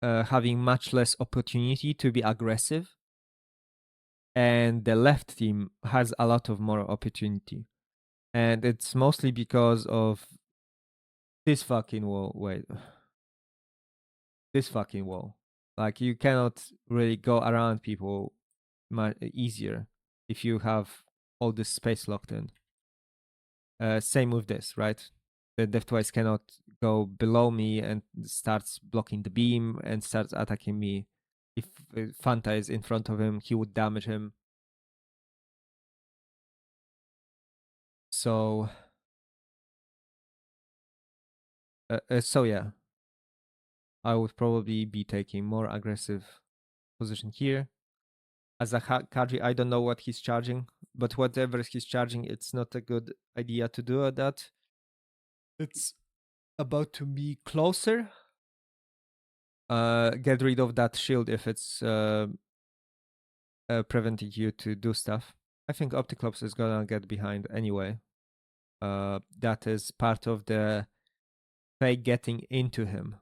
having much less opportunity to be aggressive, and the left team has a lot of more opportunity, and it's mostly because of this fucking wall. Wait, this fucking wall. Like you cannot really go around people much easier if you have all this space locked in. Same with this, right? The Death Twice cannot go below me and starts blocking the beam and starts attacking me. If Fanta is in front of him, he would damage him. So, so yeah, I would probably be taking more aggressive position here. As a Kadri, I don't know what he's charging, but whatever he's charging, it's not a good idea to do that. It's about to be closer. Get rid of that shield if it's preventing you to do stuff. I think Opticlops is gonna get behind anyway. That is part of the fake getting into him.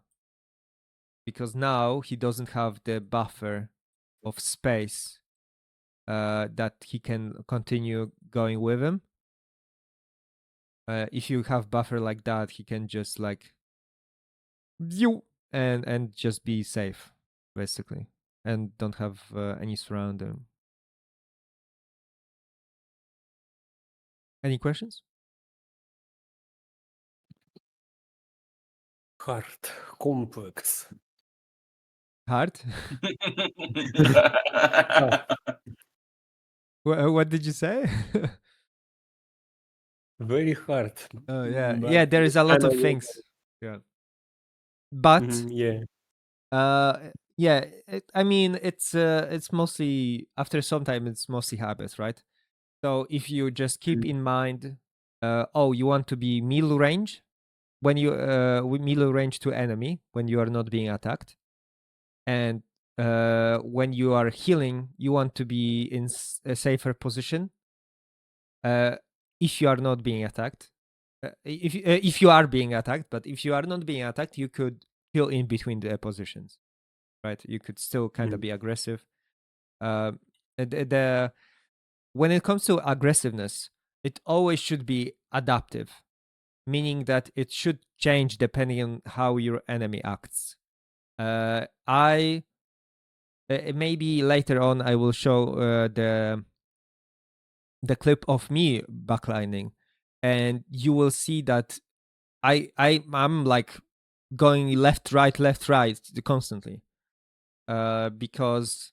Because now he doesn't have the buffer of space that he can continue going with him. If you have buffer like that, he can just like and just be safe, basically, and don't have any surrounding. Any questions? Hard, complex. Hard? What did you say? Very hard. Yeah, but yeah. There is a lot of kinda things. Yeah, but yeah. yeah. I mean, it's mostly after some time. It's mostly habits, right? So if you just keep in mind, oh, you want to be middle range when you middle range to enemy when you are not being attacked, and when you are healing, you want to be in a safer position. If you are not being attacked, if you are being attacked, but if you are not being attacked, you could heal in between the positions, right? You could still kind of be aggressive. The when it comes to aggressiveness, it always should be adaptive, meaning that it should change depending on how your enemy acts. I maybe later on I will show the clip of me backlining, and you will see that I'm like going left right constantly, because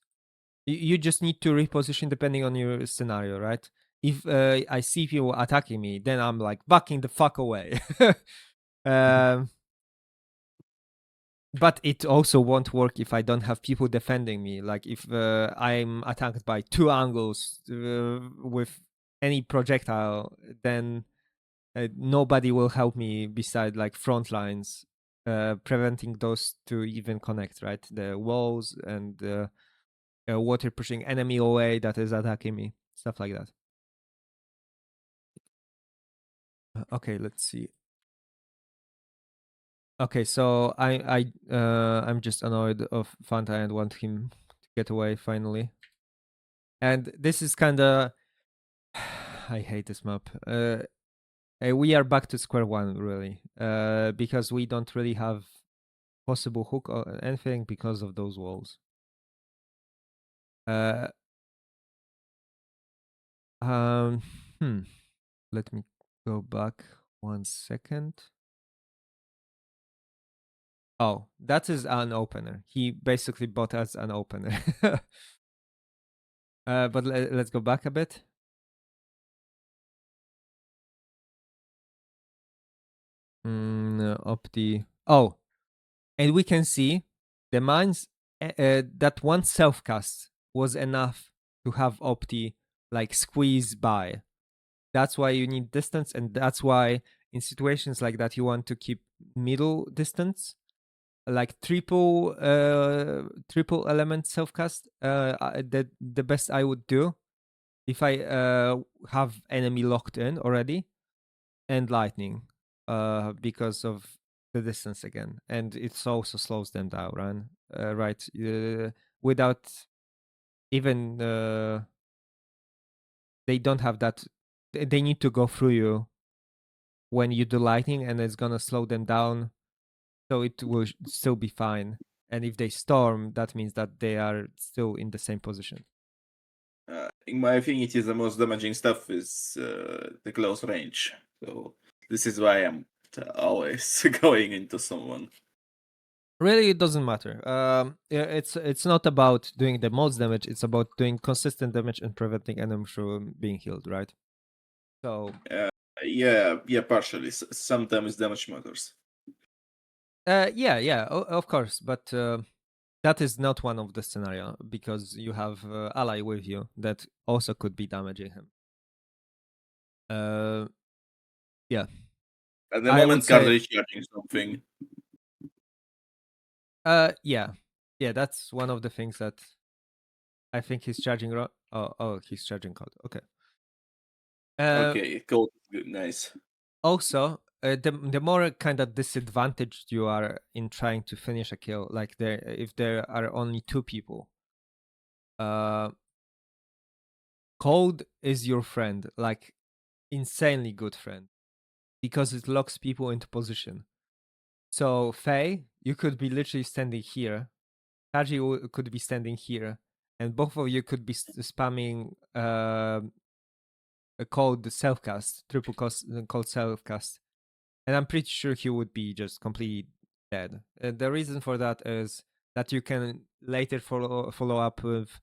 you just need to reposition depending on your scenario, right? If I see people attacking me, then I'm like backing the fuck away. um, But it also won't work if I don't have people defending me. Like if I'm attacked by 2 angles with any projectile, then nobody will help me beside like front lines, preventing those to even connect, right? The walls and the water pushing enemy away that is attacking me, stuff like that. Okay, let's see. Okay, so I'm just annoyed of Fanta and want him to get away finally. And this is kind of I hate this map. We are back to square one really, because we don't really have possible hook or anything because of those walls. Uh, um, hmm. Let me go back 1 second. Oh, that is an opener. He basically bought us an opener. But let's go back a bit. Opti. Oh, and we can see the mines that one self cast was enough to have Opti like squeeze by. That's why you need distance, and that's why in situations like that you want to keep middle distance, like triple element self cast. The best I would do if I have enemy locked in already, and lightning, because of the distance again, and it also slows them down, right? Without even they don't have that. They need to go through you when you do lightning, and it's gonna slow them down, so it will still be fine. And if they storm, that means that they are still in the same position. In my affinity, the most damaging stuff is the close range. So this is why I'm always going into someone. Really, it doesn't matter. It's not about doing the most damage. It's about doing consistent damage and preventing enemies from being healed, right? So Yeah, partially. Sometimes damage matters. yeah, of course, but that is not one of the scenario because you have ally with you that also could be damaging him. Yeah. At the I would moment, say- card is charging something. Yeah, that's one of the things that I think he's charging. Oh, he's charging code. Okay. Okay, code is good, nice. Also, the more kind of disadvantaged you are in trying to finish a kill, like if there are only 2 people, cold is your friend, like insanely good friend, because it locks people into position. So Faye, you could be literally standing here, Kaji could be standing here, and both of you could be spamming a cold self-cast, triple cold self-cast, and I'm pretty sure he would be just completely dead. The reason for that is that you can later follow up with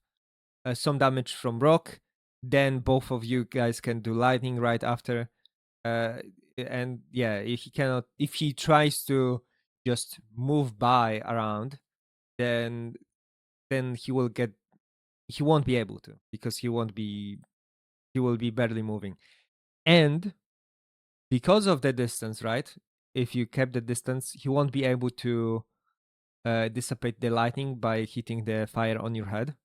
some damage from rock, then both of you guys can do lightning right after, and yeah, if he tries to just move by around, then he won't be able to, because he will be barely moving. And because of the distance, right? If you kept the distance, he won't be able to dissipate the lightning by hitting the fire on your head.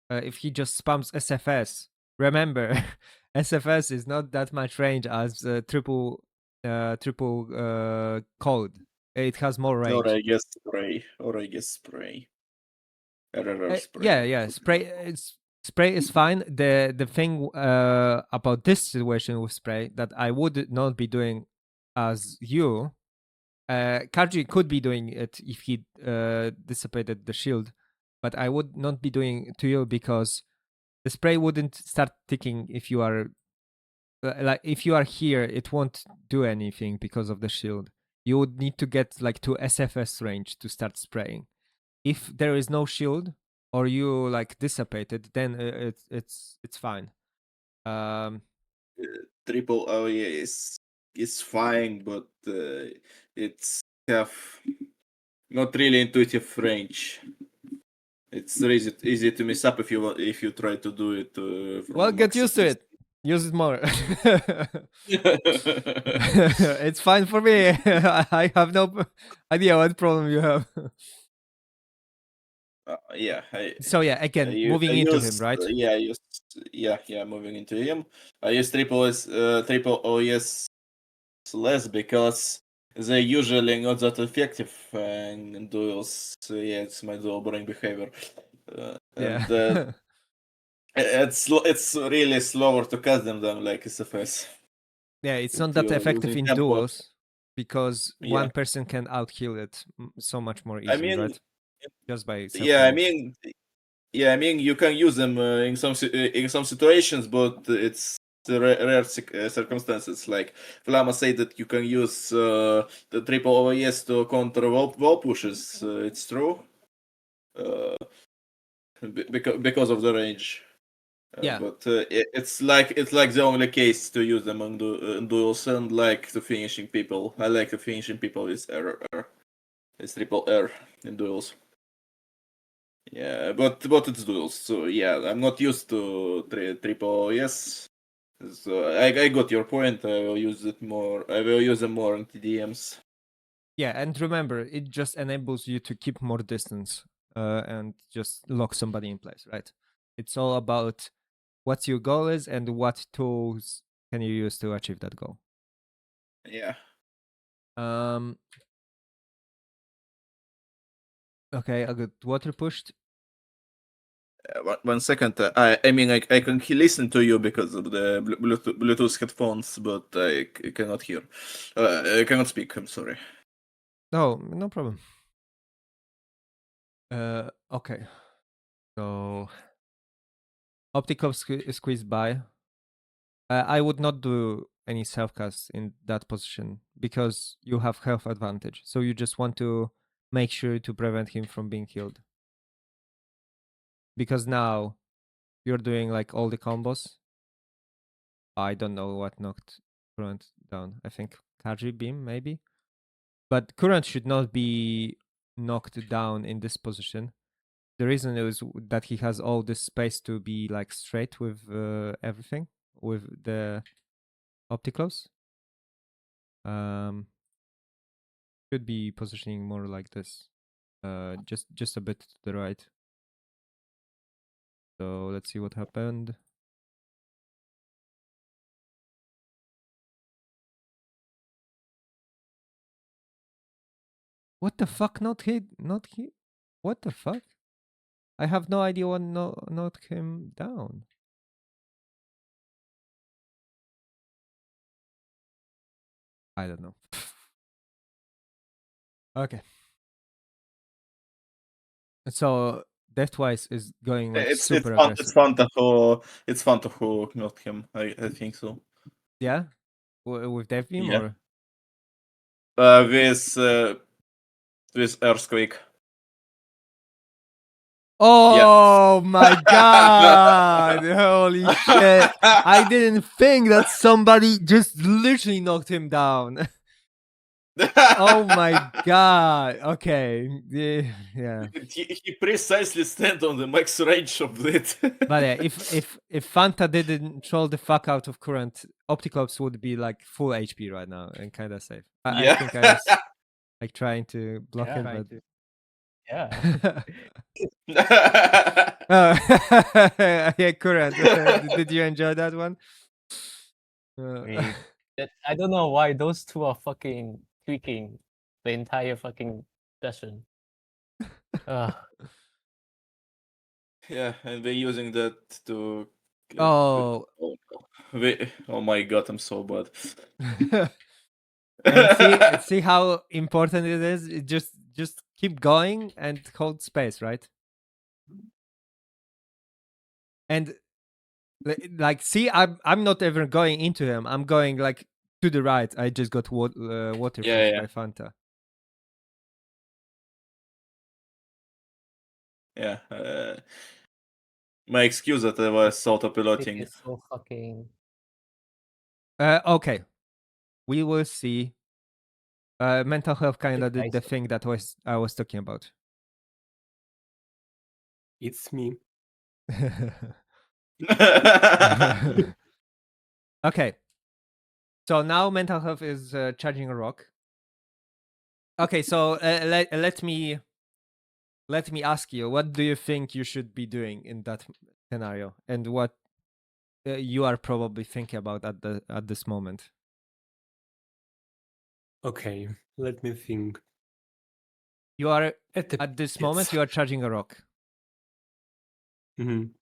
If he just spams SFS, remember, SFS is not that much range as triple code. It has more range. Or I guess spray. RRR spray. Yeah. Spray is fine. The thing about this situation with spray that I would not be doing as you, Karji could be doing it if he dissipated the shield, but I would not be doing to you because the spray wouldn't start ticking if you are like if you are here. It won't do anything because of the shield. You would need to get like to SFS range to start spraying. If there is no shield or you like dissipated, then it's fine. Triple OE is fine, but it's have not really intuitive range. It's easy to mess up if you try to do it from Well, get max used to it. Use it more. It's fine for me. I have no idea what problem you have. Yeah. So yeah, again, moving into him, right? Moving into him. I use triple OS less because they're usually not that effective in duels. It's my dual boring behavior. Yeah. And it's really slower to cast them than like SFS. Yeah, it's If not that you're effective losing in tempo. duels because Yeah. one person can out-heal it so much more I easily, mean, right? Just by yeah, I self-combos. mean, yeah, I mean, you can use them in some situations, but it's the rare circumstances. Like Flama said that you can use the triple OAS to counter wall pushes. It's true, because of the range. Yeah. But it's like the only case to use them on duels, and like the finishing people. I like the finishing people with R. It's triple R in duels. Yeah, but it's duels, so yeah, I'm not used to triple yes. So I got your point. I will use it more. I will use them more in TDMs. Yeah, and remember, it just enables you to keep more distance and just lock somebody in place, right? It's all about what your goal is and what tools can you use to achieve that goal. Yeah. Okay, I got water pushed. 1 second. I mean, I can listen to you because of the Bluetooth headphones, but I cannot hear. I cannot speak. I'm sorry. No, no problem. Okay. So optical squeeze by. I would not do any self cast in that position because you have health advantage. So you just want to make sure to prevent him from being killed. Because now you're doing like all the combos. I don't know what knocked Current down. I think Kaji Beam maybe. But Current should not be knocked down in this position. The reason is that he has all this space to be like straight with everything, with the opticals. Should be positioning more like this. Just a bit to the right. So let's see what happened. What the fuck? Not hit? Not hit? What the fuck? I have no idea what knocked him down. I don't know. Okay. So Deathwise is going like super aggressive. It's fun to who not him. I think so. Yeah, with Death Beam Yeah. or With earthquake. oh my god! Holy shit! I didn't think that somebody just literally knocked him down. Oh my god! Okay, yeah. He precisely stand on the max range of it. But yeah, if Fanta didn't troll the fuck out of Current, Opticlops would be like full HP right now and kind of safe. I Yeah. think I was like trying to block it, but Yeah. yeah, Current. Did you enjoy that one? I I don't know why those two are fucking tweaking the entire fucking session. Ugh. Yeah, and we're using that to. Oh. Oh my god, I'm so bad. And see how important it is. Just keep going and hold space, right? And like, see, I'm not ever going into him. I'm going like to the right. I just got water pushed by Fanta. Yeah. My excuse that I was auto-piloting. It's so fucking. Okay, we will see Mental health kind of Think the I thing that I was talking about. It's me. Okay. So now mental health is charging a rock. Okay, so let me ask you, what do you think you should be doing in that scenario, and what you are probably thinking about at this moment? Okay, let me think. You are At this yes. moment you are charging a rock. Mhm.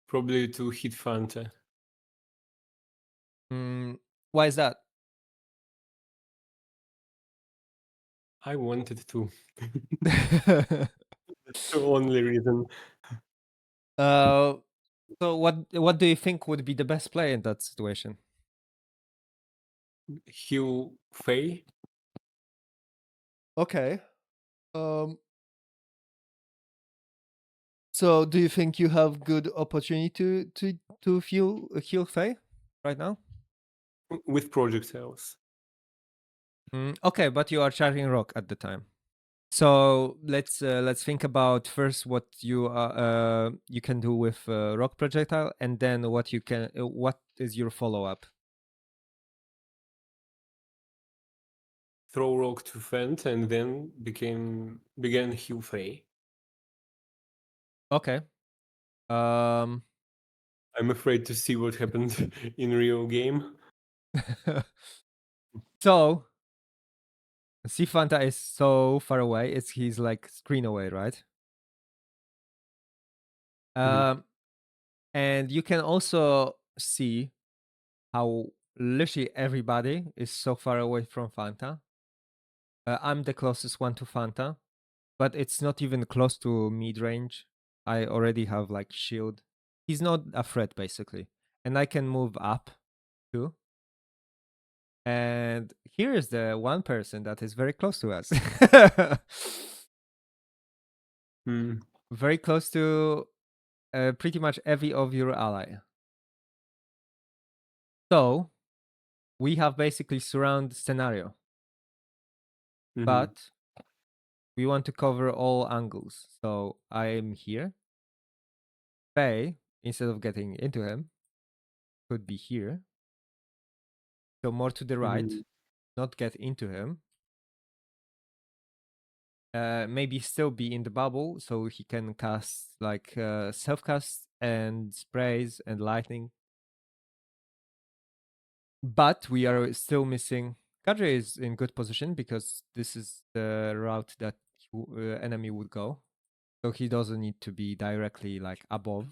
Probably to hit Fanta. Why is that? I wanted to. That's the only reason. So what do you think would be the best play in that situation? Heal Faye. Okay. So do you think you have good opportunity to heal Faye right now? With projectiles. Okay, but you are charging rock at the time. So let's think about first what you can do with rock projectile, and then what you can what is your follow up. Throw rock to Fant and then began heal Faye. Okay. I'm afraid to see what happened in real game. So Sifanta is so far away. He's like screen away, right? And you can also see how literally everybody is so far away from Fanta. I'm the closest one to Fanta, but it's not even close to mid range. I already have like shield. He's not a threat basically, and I can move up too. And here is the one person that is very close to us. Very close to pretty much every of your ally. So we have basically surround scenario, but we want to cover all angles. So I'm here. Faye, instead of getting into him, could be here. So more to the right, not get into him. Maybe still be in the bubble, so he can cast like self cast and sprays and lightning. But we are still missing. Kadri is in good position because this is the route that enemy would go, so he doesn't need to be directly like above.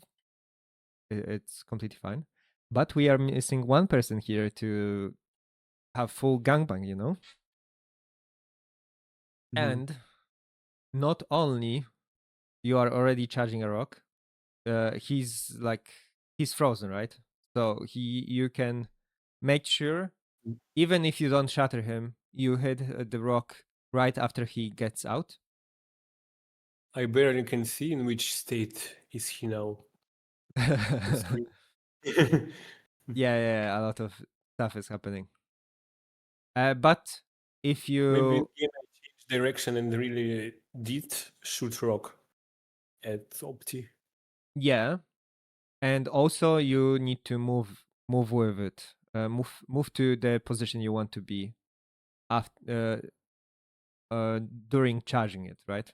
It's completely fine. But we are missing one person here to have full gangbang, you know. And not only you are already charging a rock, he's frozen, right? So you can make sure, even if you don't shatter him, you hit the rock right after he gets out. I barely can see in which state is he now. Yeah, a lot of stuff is happening. But if you maybe in the end I changed direction and really did shoot rock at Opti. Yeah, and also you need to move with it. Move to the position you want to be after during charging it, right?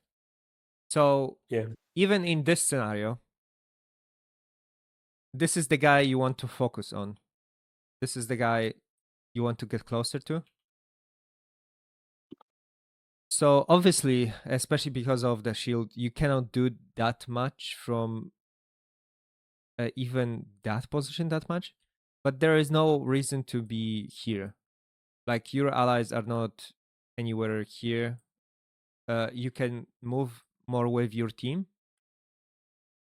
So yeah, even in this scenario, this is the guy you want to focus on. This is the guy you want to get closer to. So obviously, especially because of the shield, you cannot do that much from even that position that much. But there is no reason to be here. Like your allies are not anywhere here. You can move more with your team.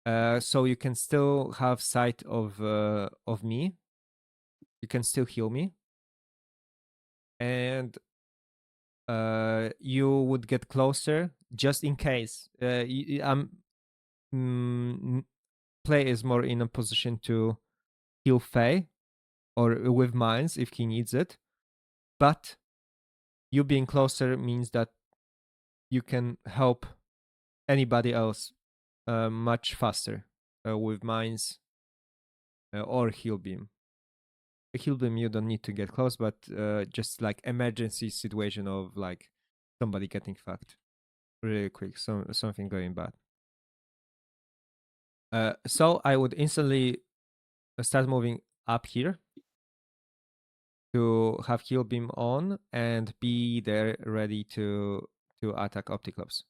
So you can still have sight of me. You can still heal me. And you would get closer just in case. Play is more in a position to heal Faye or with mines if he needs it. But you being closer means that you can help anybody else much faster with mines or heal beam. A heal beam you don't need to get close, but just like emergency situation of like somebody getting fucked really quick, something going bad. So I would instantly start moving up here to have heal beam on and be there ready to attack Opticlops.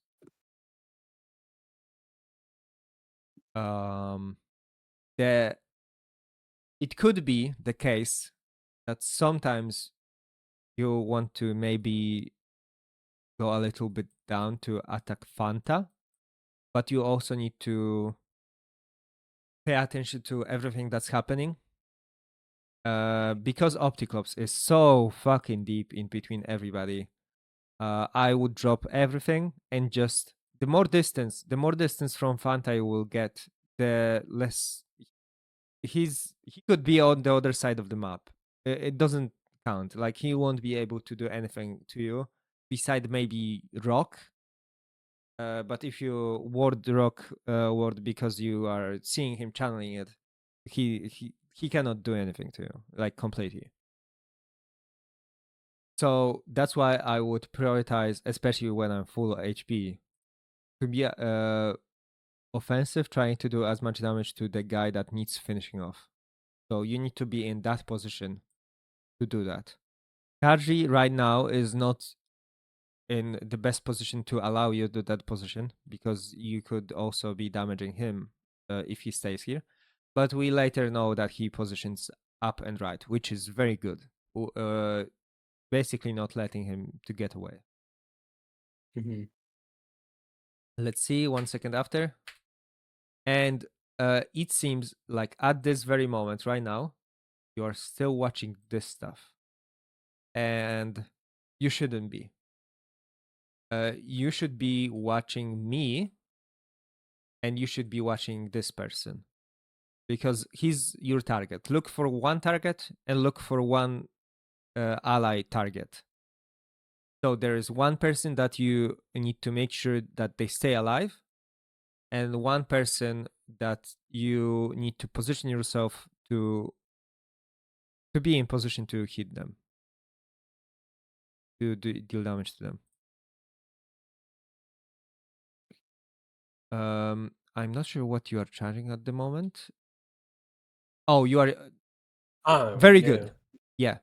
It could be the case that sometimes you want to maybe go a little bit down to attack Fanta, but you also need to pay attention to everything that's happening. Because Opticlops is so fucking deep in between everybody, I would drop everything and just the more distance from Fanta you will get, the less he could be on the other side of the map. It doesn't count. Like he won't be able to do anything to you beside maybe rock. But if you ward the rock ward because you are seeing him channeling it, he cannot do anything to you, like completely. So that's why I would prioritize, especially when I'm full HP, to be offensive, trying to do as much damage to the guy that needs finishing off. So you need to be in that position to do that. Kaji right now is not in the best position to allow you to do that position because you could also be damaging him if he stays here. But we later know that he positions up and right, which is very good. Basically not letting him to get away. Let's see 1 second after. And it seems like at this very moment right now, you are still watching this stuff. And you shouldn't be. You should be watching me and you should be watching this person because he's your target. Look for one target and look for one ally target. So there is one person that you need to make sure that they stay alive and one person that you need to position yourself to be in position to hit them, to deal damage to them. I'm not sure what you are charging at the moment. Oh, you are very good. Yeah,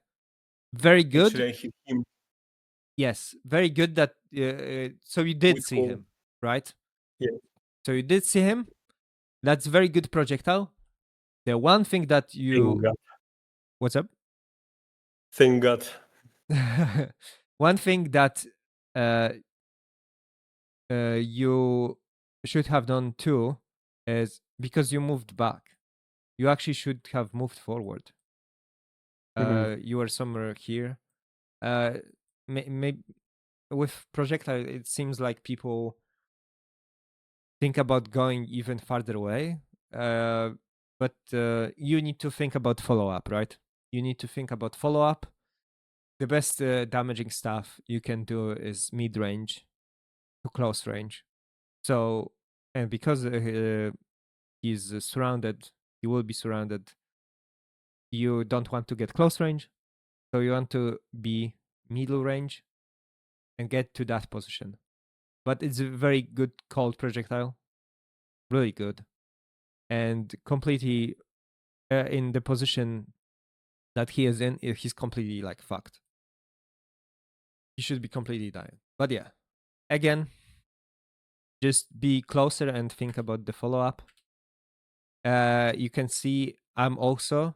very good. Actually, I hit him. Yes, very good. That so you did With see all- him, right? Yeah. So you did see him. That's very good projectile. The one thing that you Thank God. what's up? Thank God. One thing that you should have done too is because you moved back, you actually should have moved forward. You were somewhere here. With projectile, it seems like people think about going even farther away. But you need to think about follow-up, right? You need to think about follow-up. The best damaging stuff you can do is mid-range to close range. So, and because he's surrounded, he will be surrounded, you don't want to get close range. So you want to be middle range and get to that position. But it's a very good cold projectile. Really good. And completely in the position that he is in, he's completely like fucked. He should be completely dying. But yeah, again, just be closer and think about the follow-up. You can see I'm also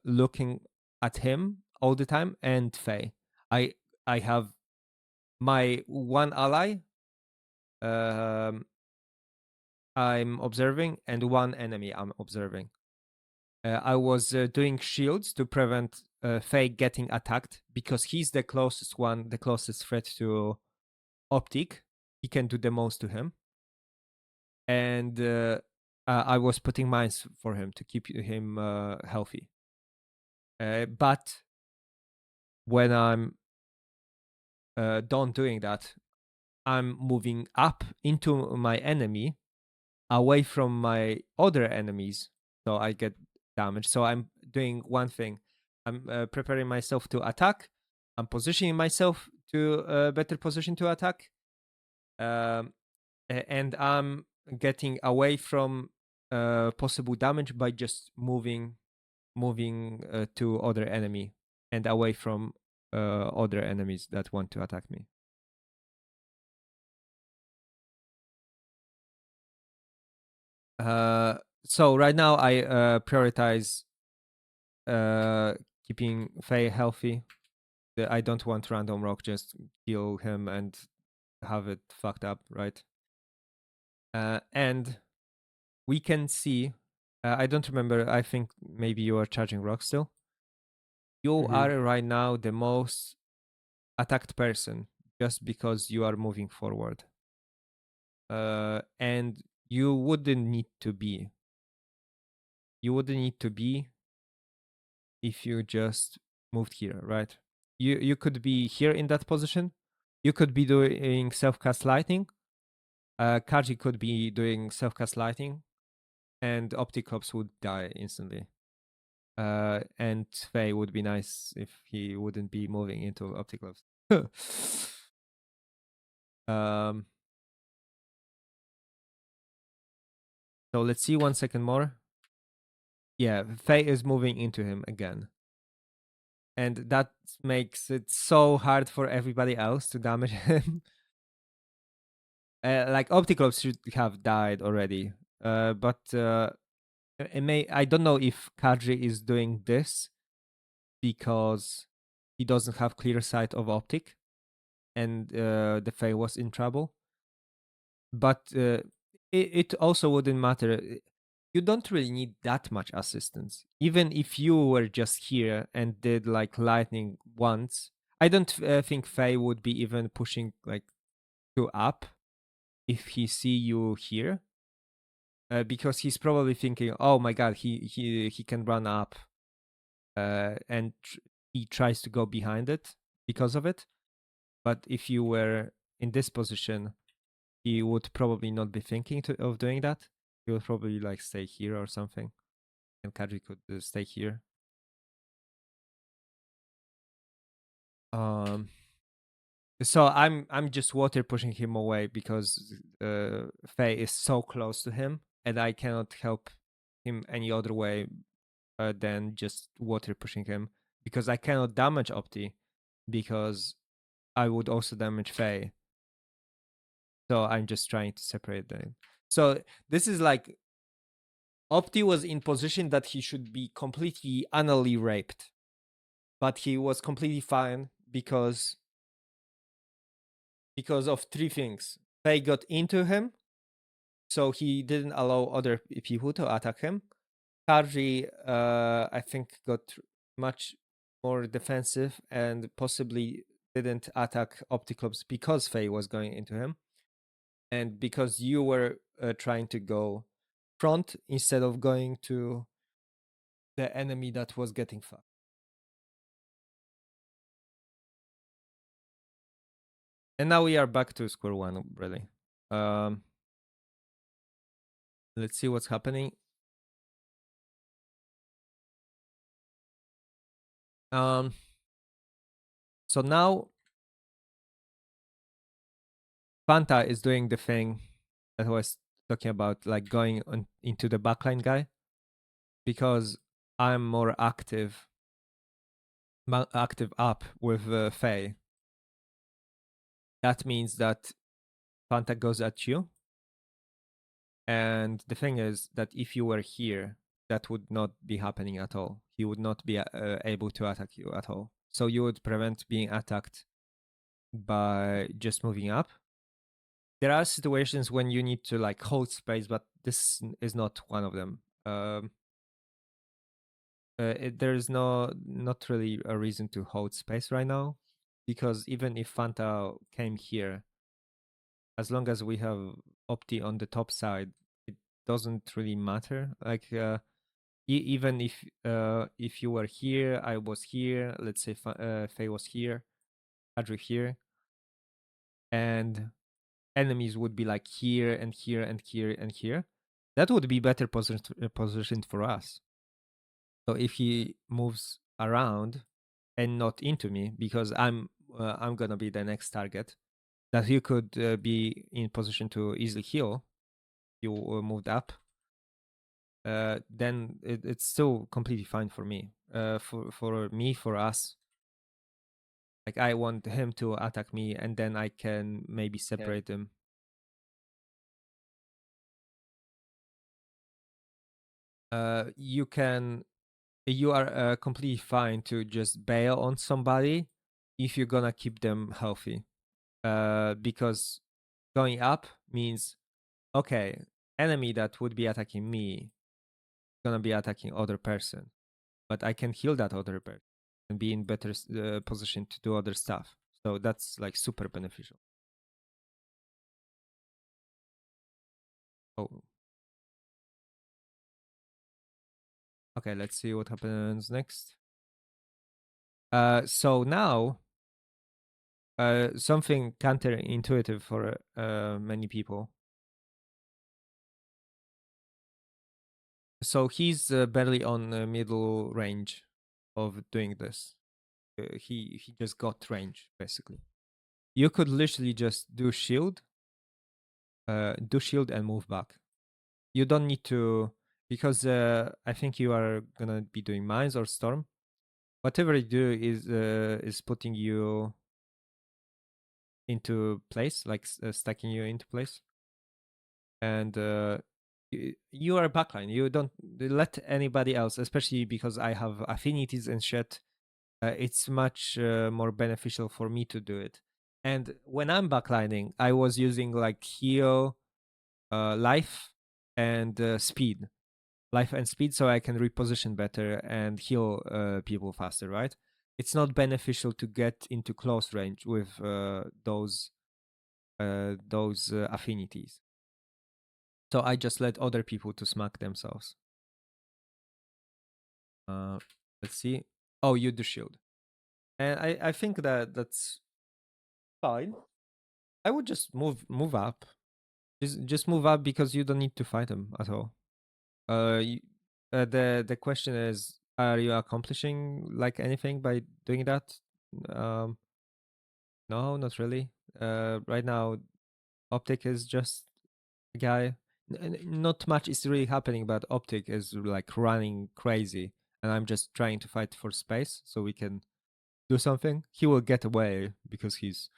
looking at him all the time and Faye. I have my one ally I'm observing and one enemy I'm observing. I was doing shields to prevent Faye getting attacked because he's the closest one, the closest threat to Optic. He can do the most to him. And I was putting mines for him to keep him healthy. But when I'm Dawn doing that, I'm moving up into my enemy, away from my other enemies, so I get damage. So I'm doing one thing. I'm preparing myself to attack. I'm positioning myself to a better position to attack. And I'm getting away from possible damage by just moving to other enemy and away from other enemies that want to attack me. So right now I prioritize keeping Faye healthy. I don't want random rock just kill him and have it fucked up, right? And we can see. I don't remember. I think maybe you are charging rock still. You are right now the most attacked person just because you are moving forward. And you wouldn't need to be. You wouldn't need to be if you just moved here, right? You could be here in that position. You could be doing self-cast lightning. Kaji could be doing self-cast lightning, and Opticops would die instantly. And Faye would be nice if he wouldn't be moving into Opticops. So let's see 1 second more. Yeah, Faye is moving into him again. And that makes it so hard for everybody else to damage him. Like Opticlops should have died already. But I don't know if Kadri is doing this because he doesn't have clear sight of Optic and the Fae was in trouble. But it also wouldn't matter. You don't really need that much assistance. Even if you were just here and did like lightning once, I don't think Faye would be even pushing like to up if he see you here. Because he's probably thinking, "Oh my God, he can run up," and he tries to go behind it because of it. But if you were in this position, he would probably not be thinking of doing that. He would probably like stay here or something, and Kadri could stay here. So I'm just water pushing him away because Faye is so close to him, and I cannot help him any other way than just water pushing him because I cannot damage Opti because I would also damage Faye. So I'm just trying to separate them. So this is like Opti was in position that he should be completely anally raped, but he was completely fine because of three things. Faye got into him, so he didn't allow other people to attack him. Karji, I think, got much more defensive and possibly didn't attack Opticlops because Faye was going into him. And because you were trying to go front instead of going to the enemy that was getting fucked. And now we are back to square one, really. Let's see what's happening. So now Fanta is doing the thing that I was talking about, like going into the backline guy, because I'm more active up with Faye. That means that Fanta goes at you. And the thing is that if you were here, that would not be happening at all. He would not be able to attack you at all. So you would prevent being attacked by just moving up. There are situations when you need to like hold space, but this is not one of them. There is not really a reason to hold space right now, because even if Fanta came here, as long as we have Opti on the top side, it doesn't really matter. Like even if you were here, I was here. Let's say Faye was here, Adric here. and enemies would be like here and here and here and here, that would be better positioned for us. So if he moves around and not into me, because I'm gonna be the next target, that you could be in position to easily heal. You moved up. Then it's still completely fine for me. For us. Like I want him to attack me, and then I can maybe separate him. You are completely fine to just bail on somebody if you're gonna keep them healthy. Because going up means, okay, enemy that would be attacking me gonna be attacking other person, but I can heal that other person and be in better position to do other stuff. So that's like super beneficial. Oh. Okay, let's see what happens next. So now, something counterintuitive for many people. So he's barely on the middle range of doing this. He just got range basically. You could literally just do shield and move back. You don't need to, because I think you are gonna be doing mines or storm. Whatever you do is putting you into place, like stacking you into place. And you are a backline. You don't let anybody else, especially because I have affinities and shit. It's much more beneficial for me to do it. And when I'm backlining, I was using like heal, life, and speed. Life and speed, so I can reposition better and heal people faster, right? It's not beneficial to get into close range with those affinities. So I just let other people to smack themselves. Let's see. Oh, you do shield. And I think that's fine. I would just move up. Just move up because you don't need to fight them at all. The question is, are you accomplishing like anything by doing that? No, not really. Right now, Optic is just a guy. Not much is really happening, but Optic is like running crazy, and I'm just trying to fight for space so we can do something. He will get away because he's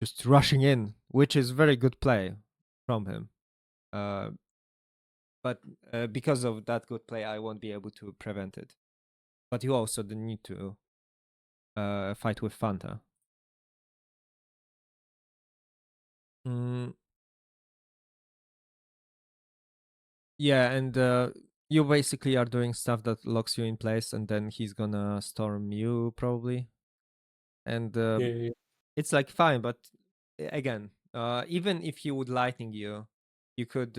just rushing in, which is very good play from him. But because of that good play, I won't be able to prevent it. But you also need to fight with Fanta. Yeah, and you basically are doing stuff that locks you in place, and then he's gonna storm you probably. And Yeah. it's like fine, but again, even if he would lightning you, you could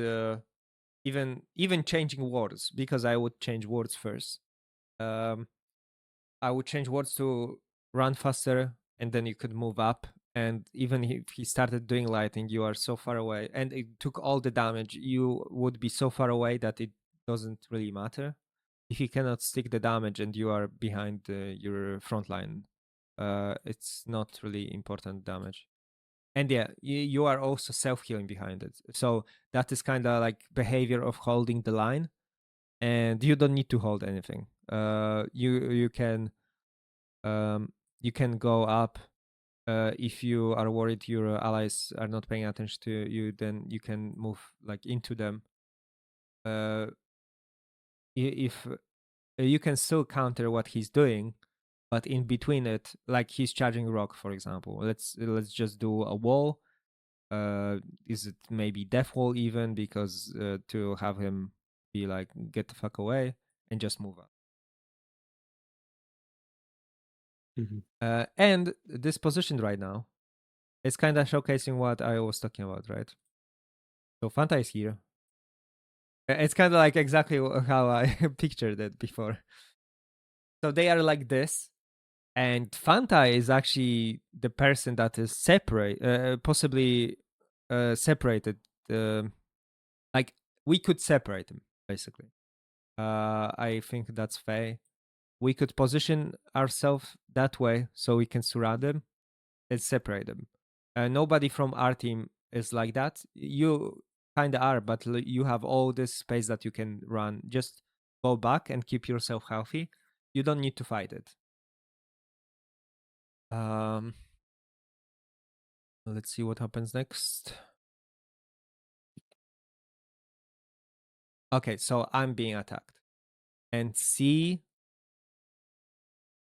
even changing words, because I would change words first. I would change words to run faster, and then you could move up. And even if he started doing lightning, you are so far away, and it took all the damage. You would be so far away that it doesn't really matter. If you cannot stick the damage and you are behind your front line, it's not really important damage. And yeah, you are also self-healing behind it. So that is kind of like behavior of holding the line, and you don't need to hold anything. You can go up. If you are worried your allies are not paying attention to you, then you can move like into them. If you can still counter what he's doing, but in between it, like he's charging rock, for example. Let's just do a wall. Is it maybe death wall even, because to have him be like, get the fuck away, and just move up. And this position right now, it's kind of showcasing what I was talking about, right? So Fanta is here. It's kind of like exactly how I pictured it before. So they are like this, And Fanta is actually the person that is possibly separated. Like we could separate them basically. I think that's fair. We could position ourselves that way so we can surround them and separate them. Nobody from our team is like that. You kind of are, but you have all this space that you can run. Just go back and keep yourself healthy. You don't need to fight it. Let's see what happens next. Okay, so I'm being attacked. And see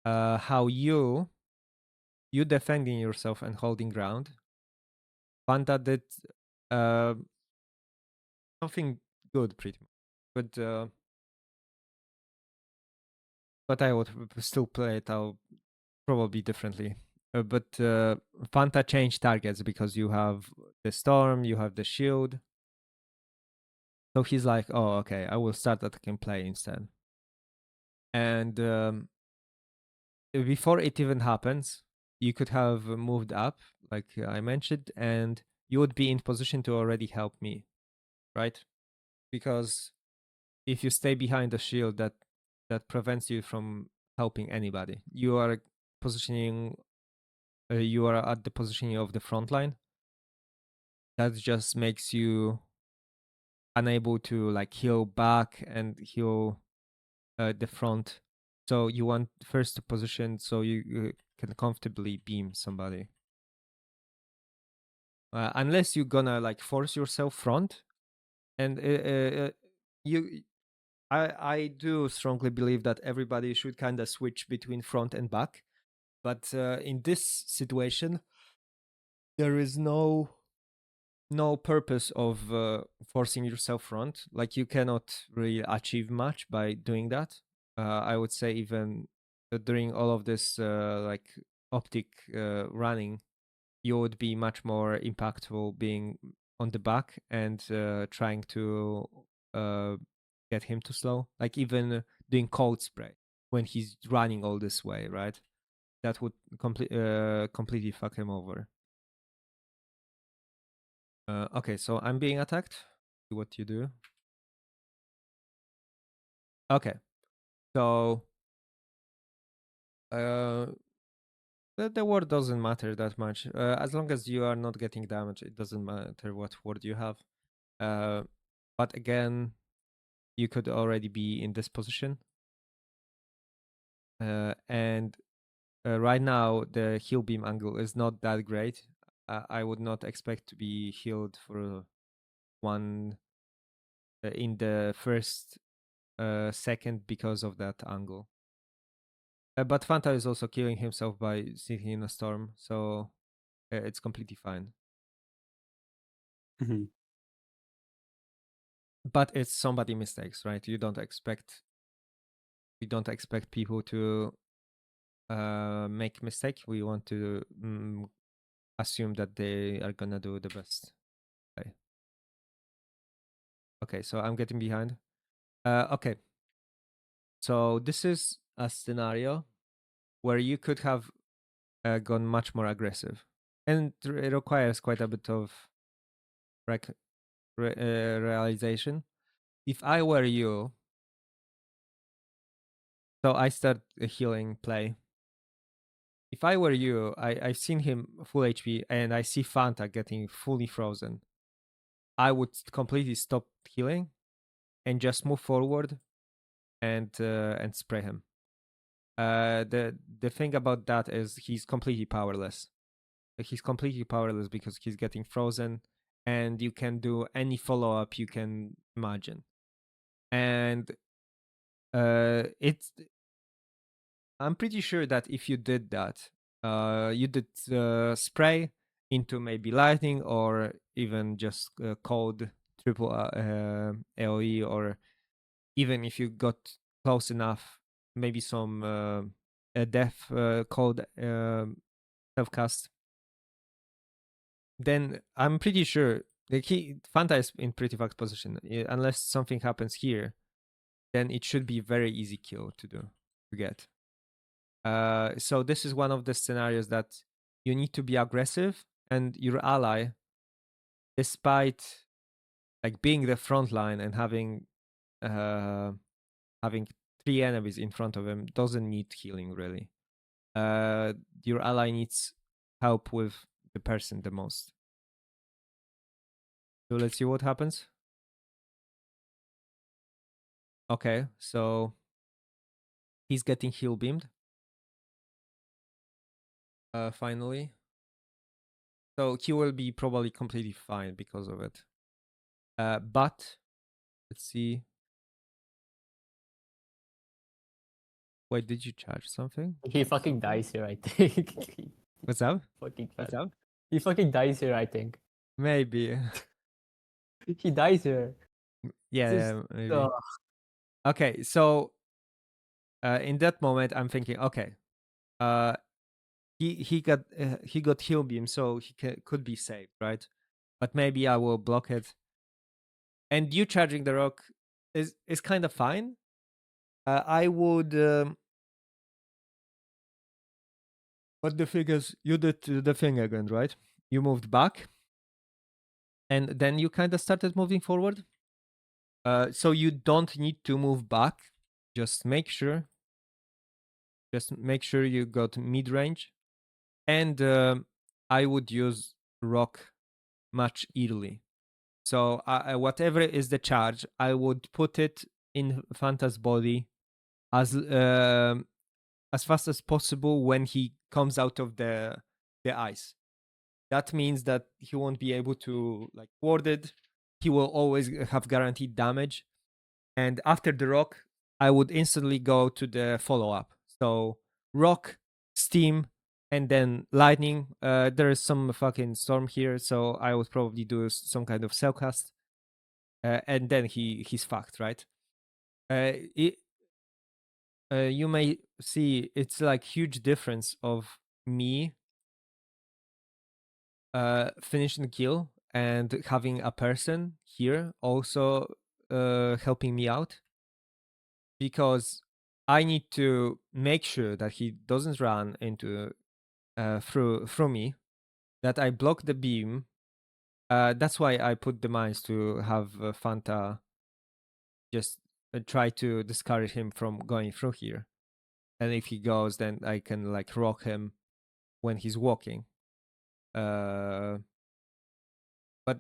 how you defending yourself and holding ground. Fanta did something good, pretty much. But I would still play it out probably differently. But Fanta changed targets because you have the storm, you have the shield. So he's like, oh, okay, I will start attacking play instead. And before it even happens, you could have moved up, like I mentioned, and you would be in position to already help me, right? Because if you stay behind the shield, that prevents you from helping anybody. You are positioning. You are at the positioning of the front line. That just makes you unable to like heal back and heal the front. So you want first to position so you can comfortably beam somebody. Unless you're gonna like force yourself front, and I do strongly believe that everybody should kind of switch between front and back, but in this situation, there is no purpose of forcing yourself front. Like you cannot really achieve much by doing that. I would say even during all of this like optic running, you would be much more impactful being on the back and trying to get him to slow. Like even doing cold spray when he's running all this way, right? That would completely fuck him over. Okay, so I'm being attacked. See what you do. Okay, so the word doesn't matter that much. As long as you are not getting damage, it doesn't matter what word you have. But again, you could already be in this position. And right now, the heal beam angle is not that great. I would not expect to be healed for one in the first second because of that angle. But Fanta is also killing himself by sitting in a storm, so it's completely fine. Mm-hmm. But it's somebody mistakes, right? We don't expect people to make mistake. We want to assume that they are gonna do the best. Okay, so I'm getting behind. Okay, so this is a scenario where you could have gone much more aggressive, and it requires quite a bit of realization. If I were you, so I start a healing play. If I were you, I've seen him full HP and I see Fanta getting fully frozen. I would completely stop healing and just move forward and spray him. The thing about that is he's completely powerless. He's completely powerless because he's getting frozen, and you can do any follow up you can imagine. And I'm pretty sure that if you did that, you did spray into maybe lightning or even just cold triple AoE, or even if you got close enough, maybe some death cold self cast. Then I'm pretty sure Fanta is in pretty fucked position. Unless something happens here, then it should be very easy kill to get. So this is one of the scenarios that you need to be aggressive, and your ally, despite like being the front line and having 3 enemies in front of him, doesn't need healing really. Your ally needs help with the person the most. So let's see what happens. Okay, so he's getting heal beamed. Finally. So he will be probably completely fine because of it. But let's see. Wait, did you charge something? He fucking dies here, I think. What's up? Fucking What's bad. up? He fucking dies here, I think. Maybe. He dies here. Yeah, Just, maybe. Okay, so in that moment, I'm thinking, okay, he got heal beam, so he could be saved, right? But maybe I will block it. And you charging the rock is kind of fine. I would. But the thing is, you did the thing again, right? You moved back, and then you kind of started moving forward. So you don't need to move back. Just make sure you got mid range, and I would use rock much early. So whatever is the charge, I would put it in Fanta's body as fast as possible when he comes out of the ice. That means that he won't be able to like ward it. He will always have guaranteed damage. And after the rock, I would instantly go to the follow up. So rock, steam, and then lightning. There is some fucking storm here, so I would probably do some kind of cell cast, and then he's fucked, right? You may see it's like huge difference of me finishing the kill and having a person here also helping me out, because I need to make sure that he doesn't run into through me, that I block the beam. That's why I put the mines to have Fanta just try to discourage him from going through here. And if he goes, then I can like rock him when he's walking. But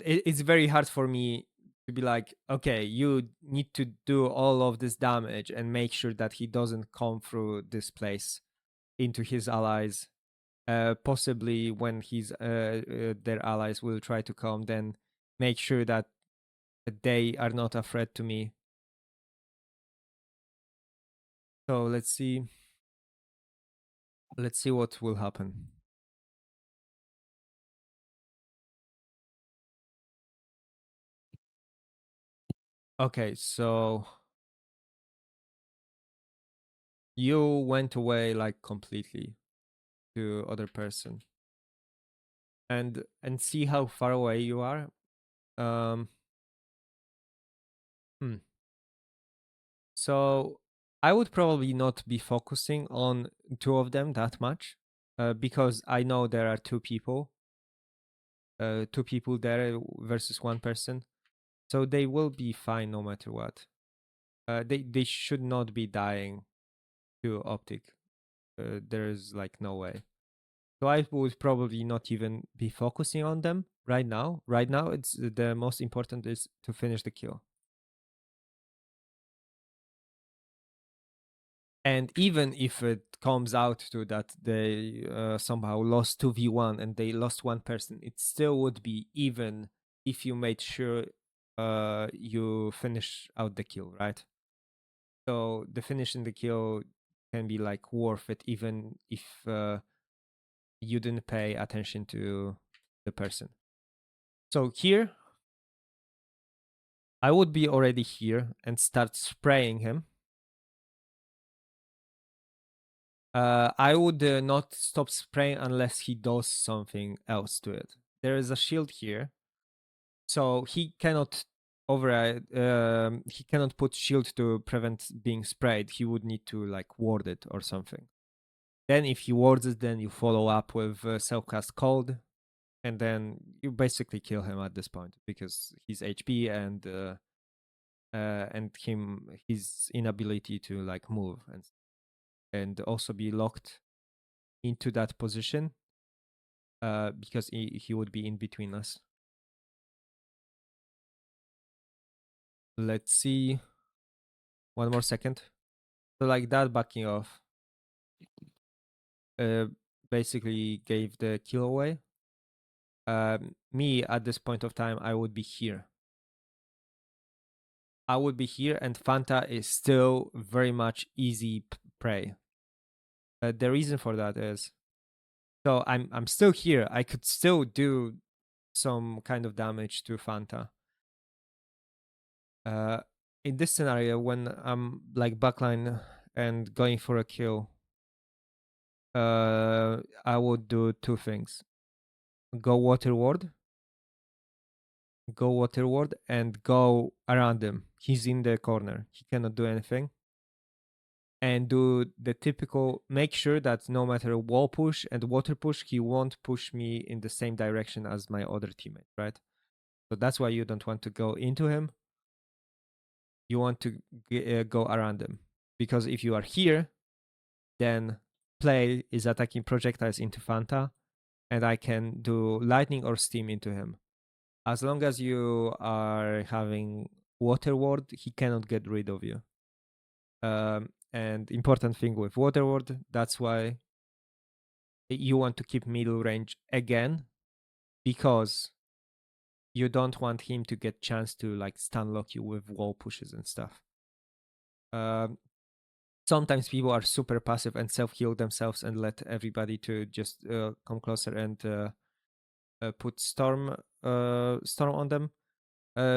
it's very hard for me to be like, okay, you need to do all of this damage and make sure that he doesn't come through this into his allies. Possibly when their allies will try to come, then make sure that they are not a threat to me. So let's see what will happen. Okay, so you went away like completely to other person, and see how far away you are. So I would probably not be focusing on 2 of them that much, because I know there are 2 people. 2 people there versus 1 person, so they will be fine no matter what. They should not be dying to optic. There's like no way. So I would probably not even be focusing on them right now. Right now, it's the most important is to finish the kill. And even if it comes out to that they somehow lost 2v1 and they lost 1 person, it still would be even if you made sure you finish out the kill, right? So the finishing the kill can be like worth it even if you didn't pay attention to the person. So here, I would be already here and start spraying him. I would not stop spraying unless he does something else to it. There is a shield here, so he cannot override. He cannot put shield to prevent being sprayed. He would need to like ward it or something. Then if he wards it, then you follow up with self-cast Cold, and then you basically kill him at this point because he's HP and his inability to like move and also be locked into that position because he would be in between us. Let's see. One more second. So like that backing off basically gave the kill away. Me at this point of time, I would be here. I would be here, and Fanta is still very much easy prey. The reason for that is, so I'm still here. I could still do some kind of damage to Fanta. In this scenario, when I'm like backline and going for a kill, I would do two things: go water ward, and go around him. He's in the corner. He cannot do anything. And do the typical, make sure that no matter wall push and water push, he won't push me in the same direction as my other teammate, right? So that's why you don't want to go into him. You want to go around him. Because if you are here, then play is attacking projectiles into Fanta, and I can do lightning or steam into him. As long as you are having water ward, he cannot get rid of you. And important thing with water ward, that's why you want to keep middle range again, because you don't want him to get chance to like stun lock you with wall pushes and stuff. Sometimes people are super passive and self-heal themselves and let everybody to just come closer and put storm on them.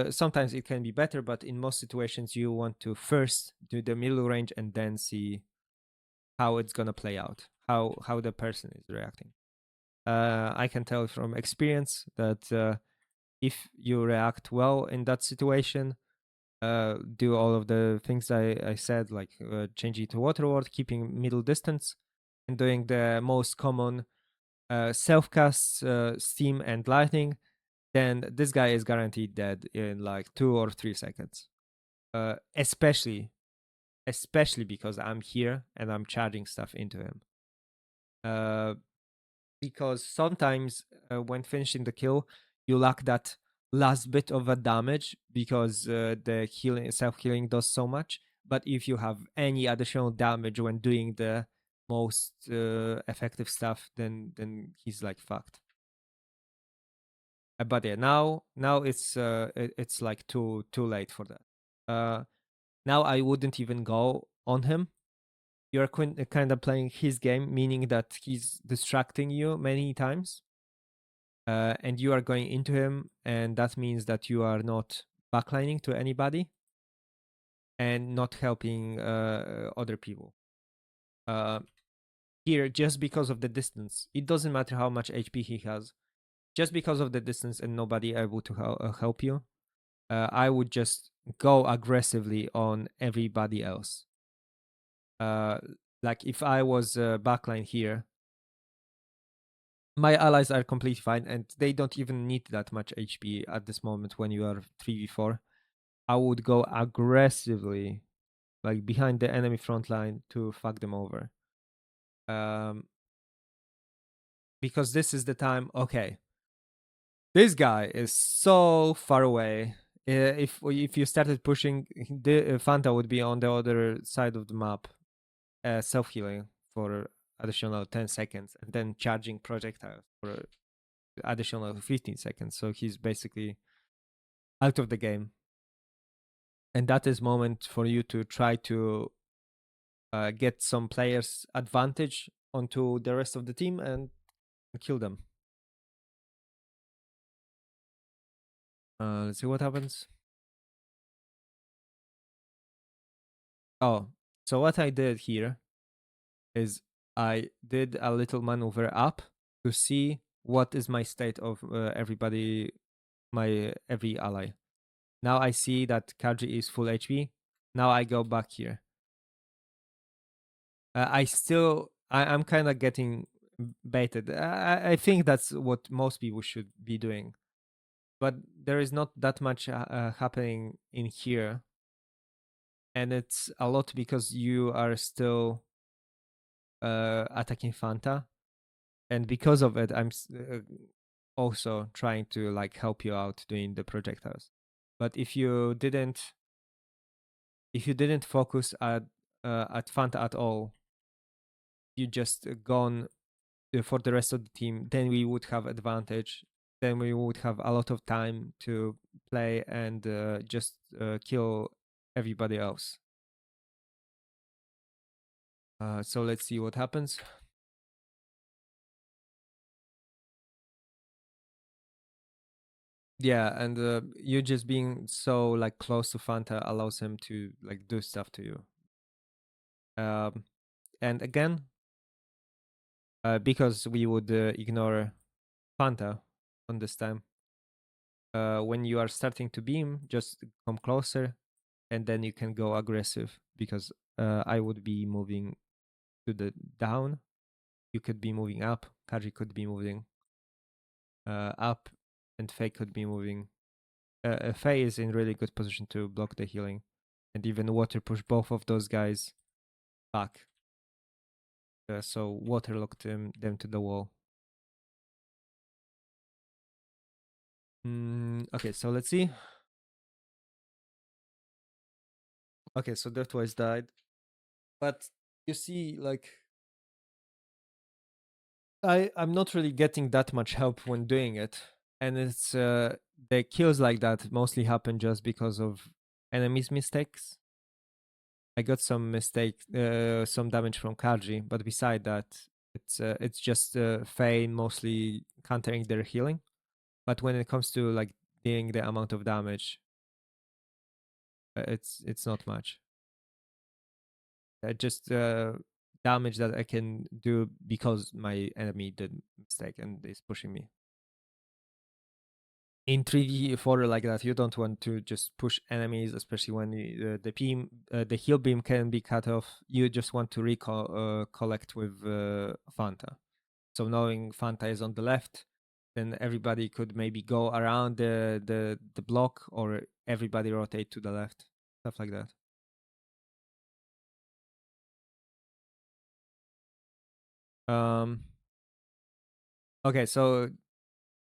Sometimes it can be better, but in most situations you want to first do the middle range and then see how it's gonna play out, how the person is reacting. I can tell from experience that if you react well in that situation, do all of the things I said, like changing to water ward, keeping middle distance, and doing the most common self-casts, steam and lightning, then this guy is guaranteed dead in like 2 or 3 seconds. Especially because I'm here and I'm charging stuff into him. Because sometimes when finishing the kill, you lack that last bit of a damage because the self-healing does so much. But if you have any additional damage when doing the most effective stuff, then he's like fucked. But yeah, now it's like too late for that. Now I wouldn't even go on him. You're kind of playing his game, meaning that he's distracting you many times, and you are going into him, and that means that you are not backlining to anybody and not helping other people. Here, just because of the distance, it doesn't matter how much HP he has, just because of the distance and nobody able to help you, I would just go aggressively on everybody else. Like if I was backline here, my allies are completely fine and they don't even need that much HP at this moment when you are 3v4. I would go aggressively, like behind the enemy front line to fuck them over. Because this is the time, okay, this guy is so far away. If you started pushing, the Fanta would be on the other side of the map, self-healing for additional 10 seconds and then charging projectiles for additional 15 seconds. So he's basically out of the game. And that is moment for you to try to get some players advantage onto the rest of the team and kill them. Let's see what happens. Oh, so what I did here is I did a little maneuver up to see what is my state of everybody, every ally. Now I see that Kaji is full HP. Now I go back here. I still I'm kind of getting baited. I think that's what most people should be doing, but there is not that much happening in here, and it's a lot because you are still attacking Fanta, and because of it, I'm also trying to like help you out doing the projectiles. But if you didn't focus at Fanta at all, you just gone for the rest of the team, then we would have advantage. Then we would have a lot of time to play and just kill everybody else. So let's see what happens. Yeah, and you just being so like close to Fanta allows him to like do stuff to you. And again, because we would ignore Fanta on this time, when you are starting to beam, just come closer, and then you can go aggressive. Because I would be moving to the down, you could be moving up, Kaji could be moving up, and Faye could be moving. Faye is in really good position to block the healing, and even water push both of those guys back. So water locked them to the wall. Okay, so let's see. Okay, so that twice died, but you see, like, I'm not really getting that much help when doing it, and it's the kills like that mostly happen just because of enemies' mistakes. I got some some damage from Kaji, but beside that, it's just Faye mostly countering their healing. But when it comes to like dealing the amount of damage, it's not much. Just damage that I can do because my enemy did mistake and is pushing me. In 3v4 like that, you don't want to just push enemies, especially when the heal beam can be cut off. You just want to collect with Fanta. So knowing Fanta is on the left, then everybody could maybe go around the block, or everybody rotate to the left, stuff like that. Okay, so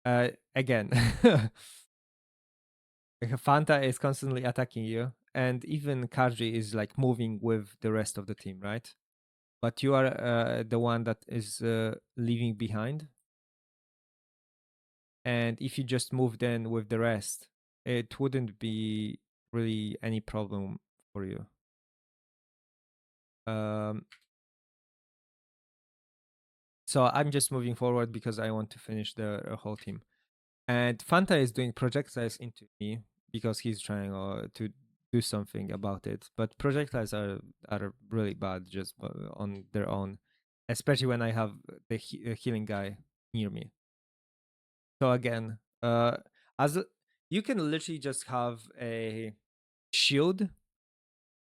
again, Fanta is constantly attacking you, and even Kaji is like moving with the rest of the team, right? But you are the one that is leaving behind. And if you just moved in with the rest, it wouldn't be really any problem for you. So I'm just moving forward because I want to finish the whole team. And Fanta is doing projectiles into me because he's trying to do something about it. But projectiles are really bad just on their own, especially when I have the healing guy near me. So again, you can literally just have a shield,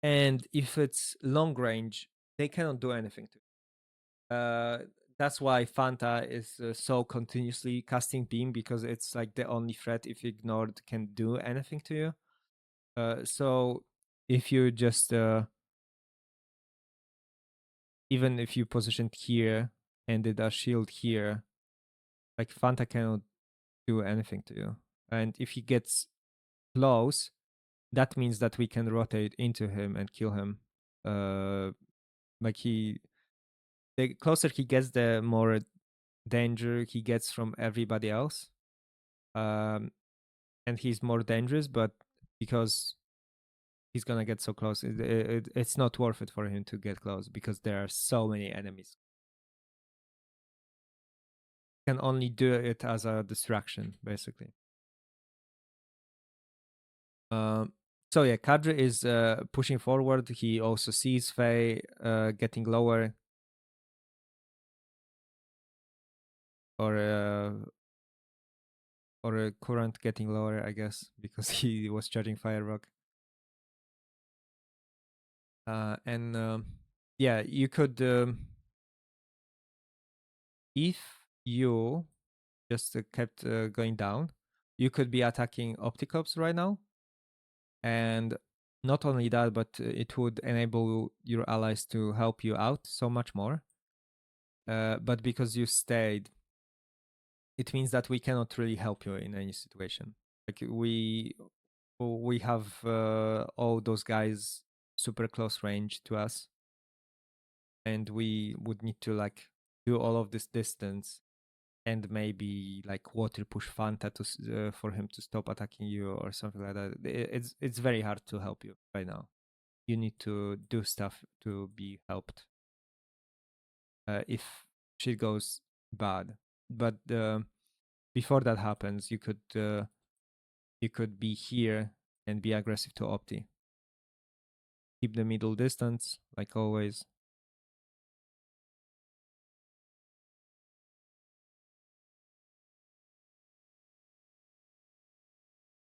and if it's long range, they cannot do anything to it. That's why Fanta is so continuously casting beam, because it's like the only threat, if ignored, can do anything to you. So if you just even if you positioned here and did a shield here, like Fanta cannot do anything to you. And if he gets close, that means that we can rotate into him and kill him. Like the closer he gets, the more danger he gets from everybody else. And he's more dangerous, but because he's gonna get so close, it's not worth it for him to get close because there are so many enemies. Can only do it as a distraction, basically. So yeah, Kadri is pushing forward. He also sees Faye getting lower, or a current getting lower, I guess, because he was charging Fire Rock. And yeah, you could if you just kept going down, you could be attacking Opticops right now. And not only that, but it would enable your allies to help you out so much more. But because you stayed, it means that we cannot really help you in any situation. Like we have all those guys super close range to us, and we would need to like do all of this distance and maybe like water push Fanta to for him to stop attacking you or something like that. It's very hard to help you right now. You need to do stuff to be helped if shit goes bad. But before that happens, you could be here and be aggressive to Opti. Keep the middle distance, like always.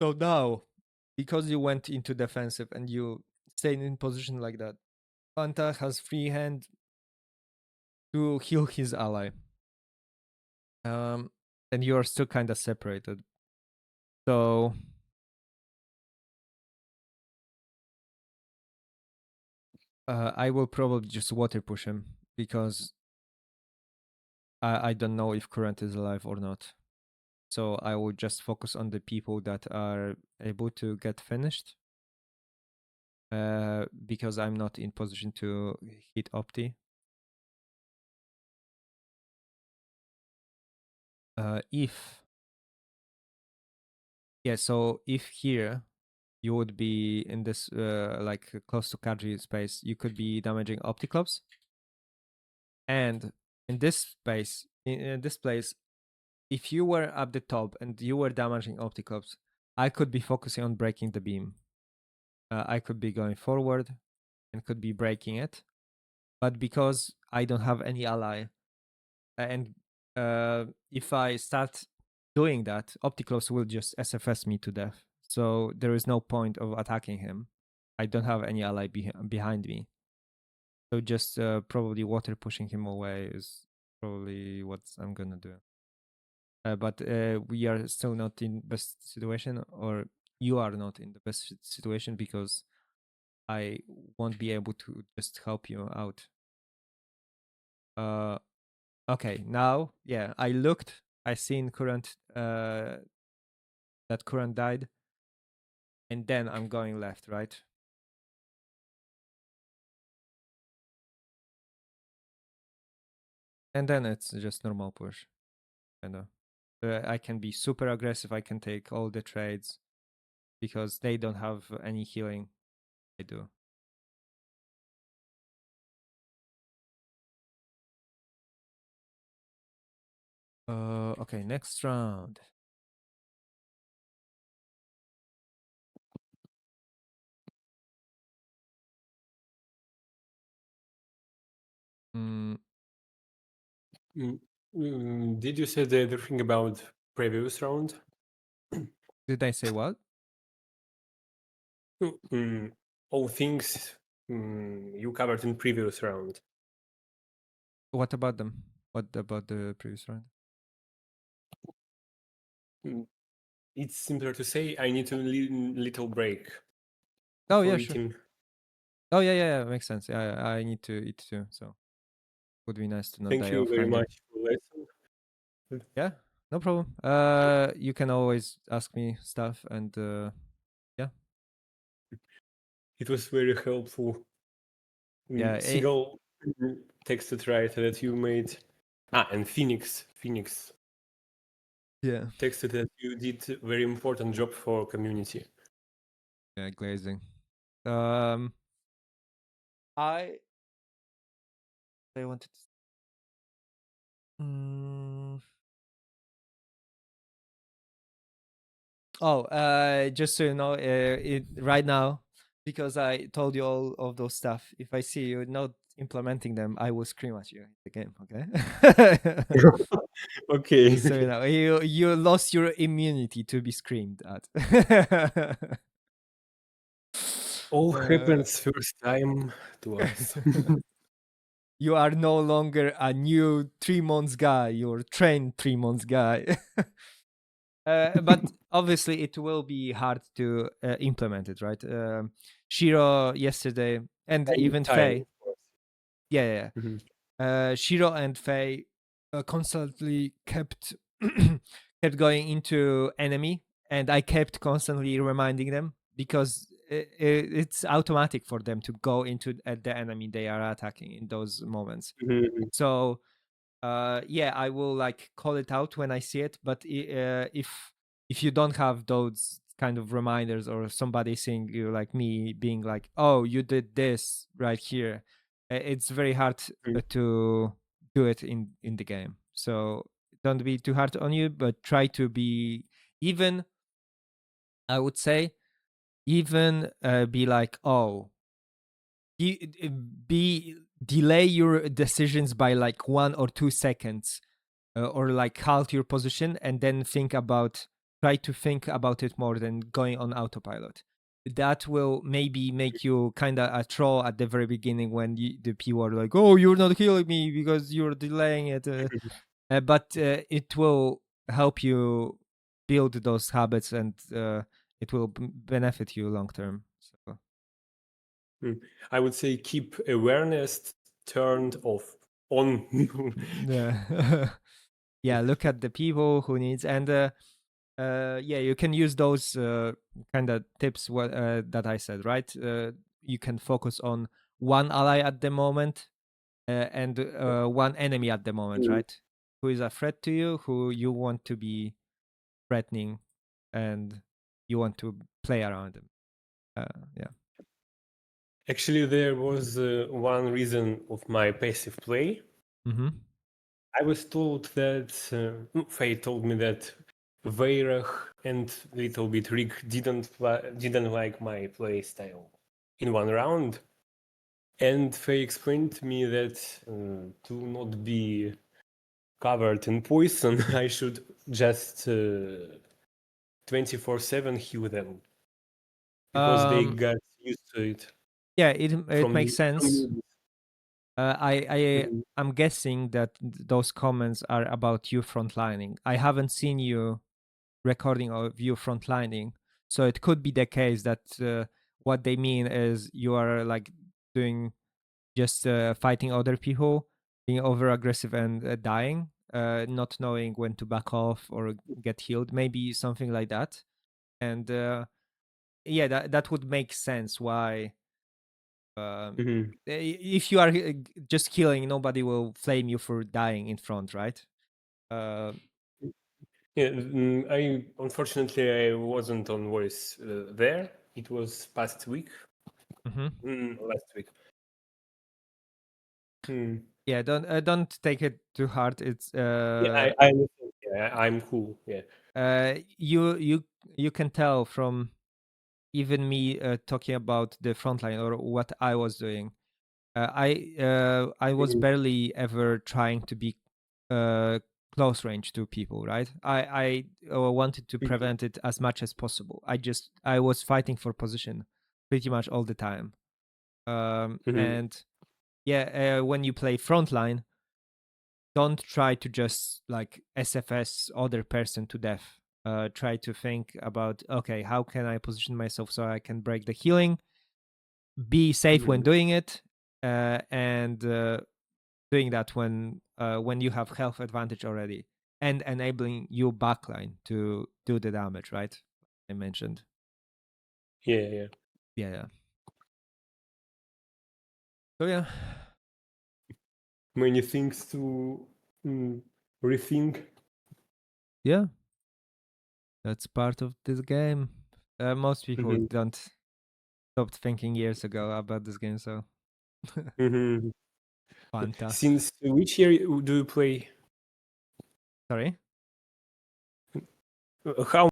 So now, because you went into defensive and you stayed in position like that, Fanta has free hand to heal his ally. And you are still kind of separated. So I will probably just water push him because I don't know if Current is alive or not. So I will just focus on the people that are able to get finished. Because I'm not in position to hit Opti. So if here you would be in this like close to Kaji space, you could be damaging Opticlops. And in this space, in this place, if you were at the top and you were damaging Opticlops, I could be focusing on breaking the beam. I could be going forward and could be breaking it. But because I don't have any ally, and if I start doing that, Opticlops will just SFS me to death. So there is no point of attacking him. I don't have any ally behind me. So just probably water pushing him away is probably what I'm gonna do. But we are still not in best situation, or you are not in the best situation because I won't be able to just help you out. Okay, now, yeah, I looked, I seen Current, that Current died, and then I'm going left, right? And then it's just normal push, kind of. I can be super aggressive, I can take all the trades, because they don't have any healing. I do. Okay, next round. Did you say the other thing about previous round? Did I say what? All things you covered in previous round. What about them? What about the previous round? It's simpler to say I need a little break. Oh, for yeah, eating. sure. Oh, yeah, makes sense. Yeah, I need to eat too, so would be nice to not Thank die you of very hunger. much for lesson. Yeah, no problem. You can always ask me stuff, and yeah. It was very helpful. Yeah, Seagull texted right that you made. And Phoenix yeah, texted that you did a very important job for community. yeah, glazing. I wanted to. Just so you know, right now, because I told you all of those stuff, if I see you not implementing them, I will scream at you in the game. Okay. Okay. Just so you know, you lost your immunity to be screamed at. All happens first time to us. you are no longer a new 3 months guy. You're trained 3 months guy. But obviously, it will be hard to implement it, right? Shiro yesterday, and even Faye. Yeah. Shiro and Faye constantly kept kept going into enemy, and I kept constantly reminding them because it's automatic for them to go into the enemy they are attacking in those moments. So yeah, I will like call it out when I see it. But if you don't have those kind of reminders, or somebody seeing you like me being like, oh, you did this right here, it's very hard to do it in the game. So don't be too hard on you, but try to be even, I would say, even be like, oh, be delay your decisions by like 1 or 2 seconds, or like halt your position and then try to think about it more than going on autopilot. That will maybe make you kind of a troll at the very beginning when the people are like, oh, you're not killing me because you're delaying it. But it will help you build those habits, and it will benefit you long term. So. I would say keep awareness turned off on. Yeah. Yeah, look at the people who needs, and yeah, you can use those kind of tips that I said, right? You can focus on one ally at the moment, and one enemy at the moment, right? Who is a threat to you, who you want to be threatening, and you want to play around them. Yeah. Actually, there was one reason of my passive play. Mm-hmm. I was told that Faye told me that Veirach and little bit Rick didn't like my play style in one round, and Faye explained to me that to not be covered in poison, I should just 24/7 heal them because they got used to it. Yeah, it makes sense. Mhm. I'm guessing that those comments are about you frontlining. I haven't seen you recording of you frontlining, so it could be the case that what they mean is you are like doing just fighting other people, being over aggressive and dying, not knowing when to back off or get healed, maybe something like that. And yeah, that would make sense why. If you are just killing, nobody will flame you for dying in front, right? Yeah, I unfortunately I wasn't on voice there. It was past week, last week. Yeah, don't take it too hard. It's Yeah, I understand. Yeah, I'm cool. Yeah. You can tell from even me talking about the frontline or what I was doing. I was barely ever trying to be close range to people, right? I wanted to prevent it as much as possible. I was fighting for position pretty much all the time. And yeah, when you play frontline, don't try to just like SFS other person to death. Try to think about, okay, how can I position myself so I can break the healing, be safe when doing it, and doing that when you have health advantage already, and enabling your backline to do the damage, right? I mentioned. Yeah. So yeah. Many things to rethink. Yeah. That's part of this game. Most people don't stopped thinking years ago about this game, so fantastic. Since which year do you play? Sorry? How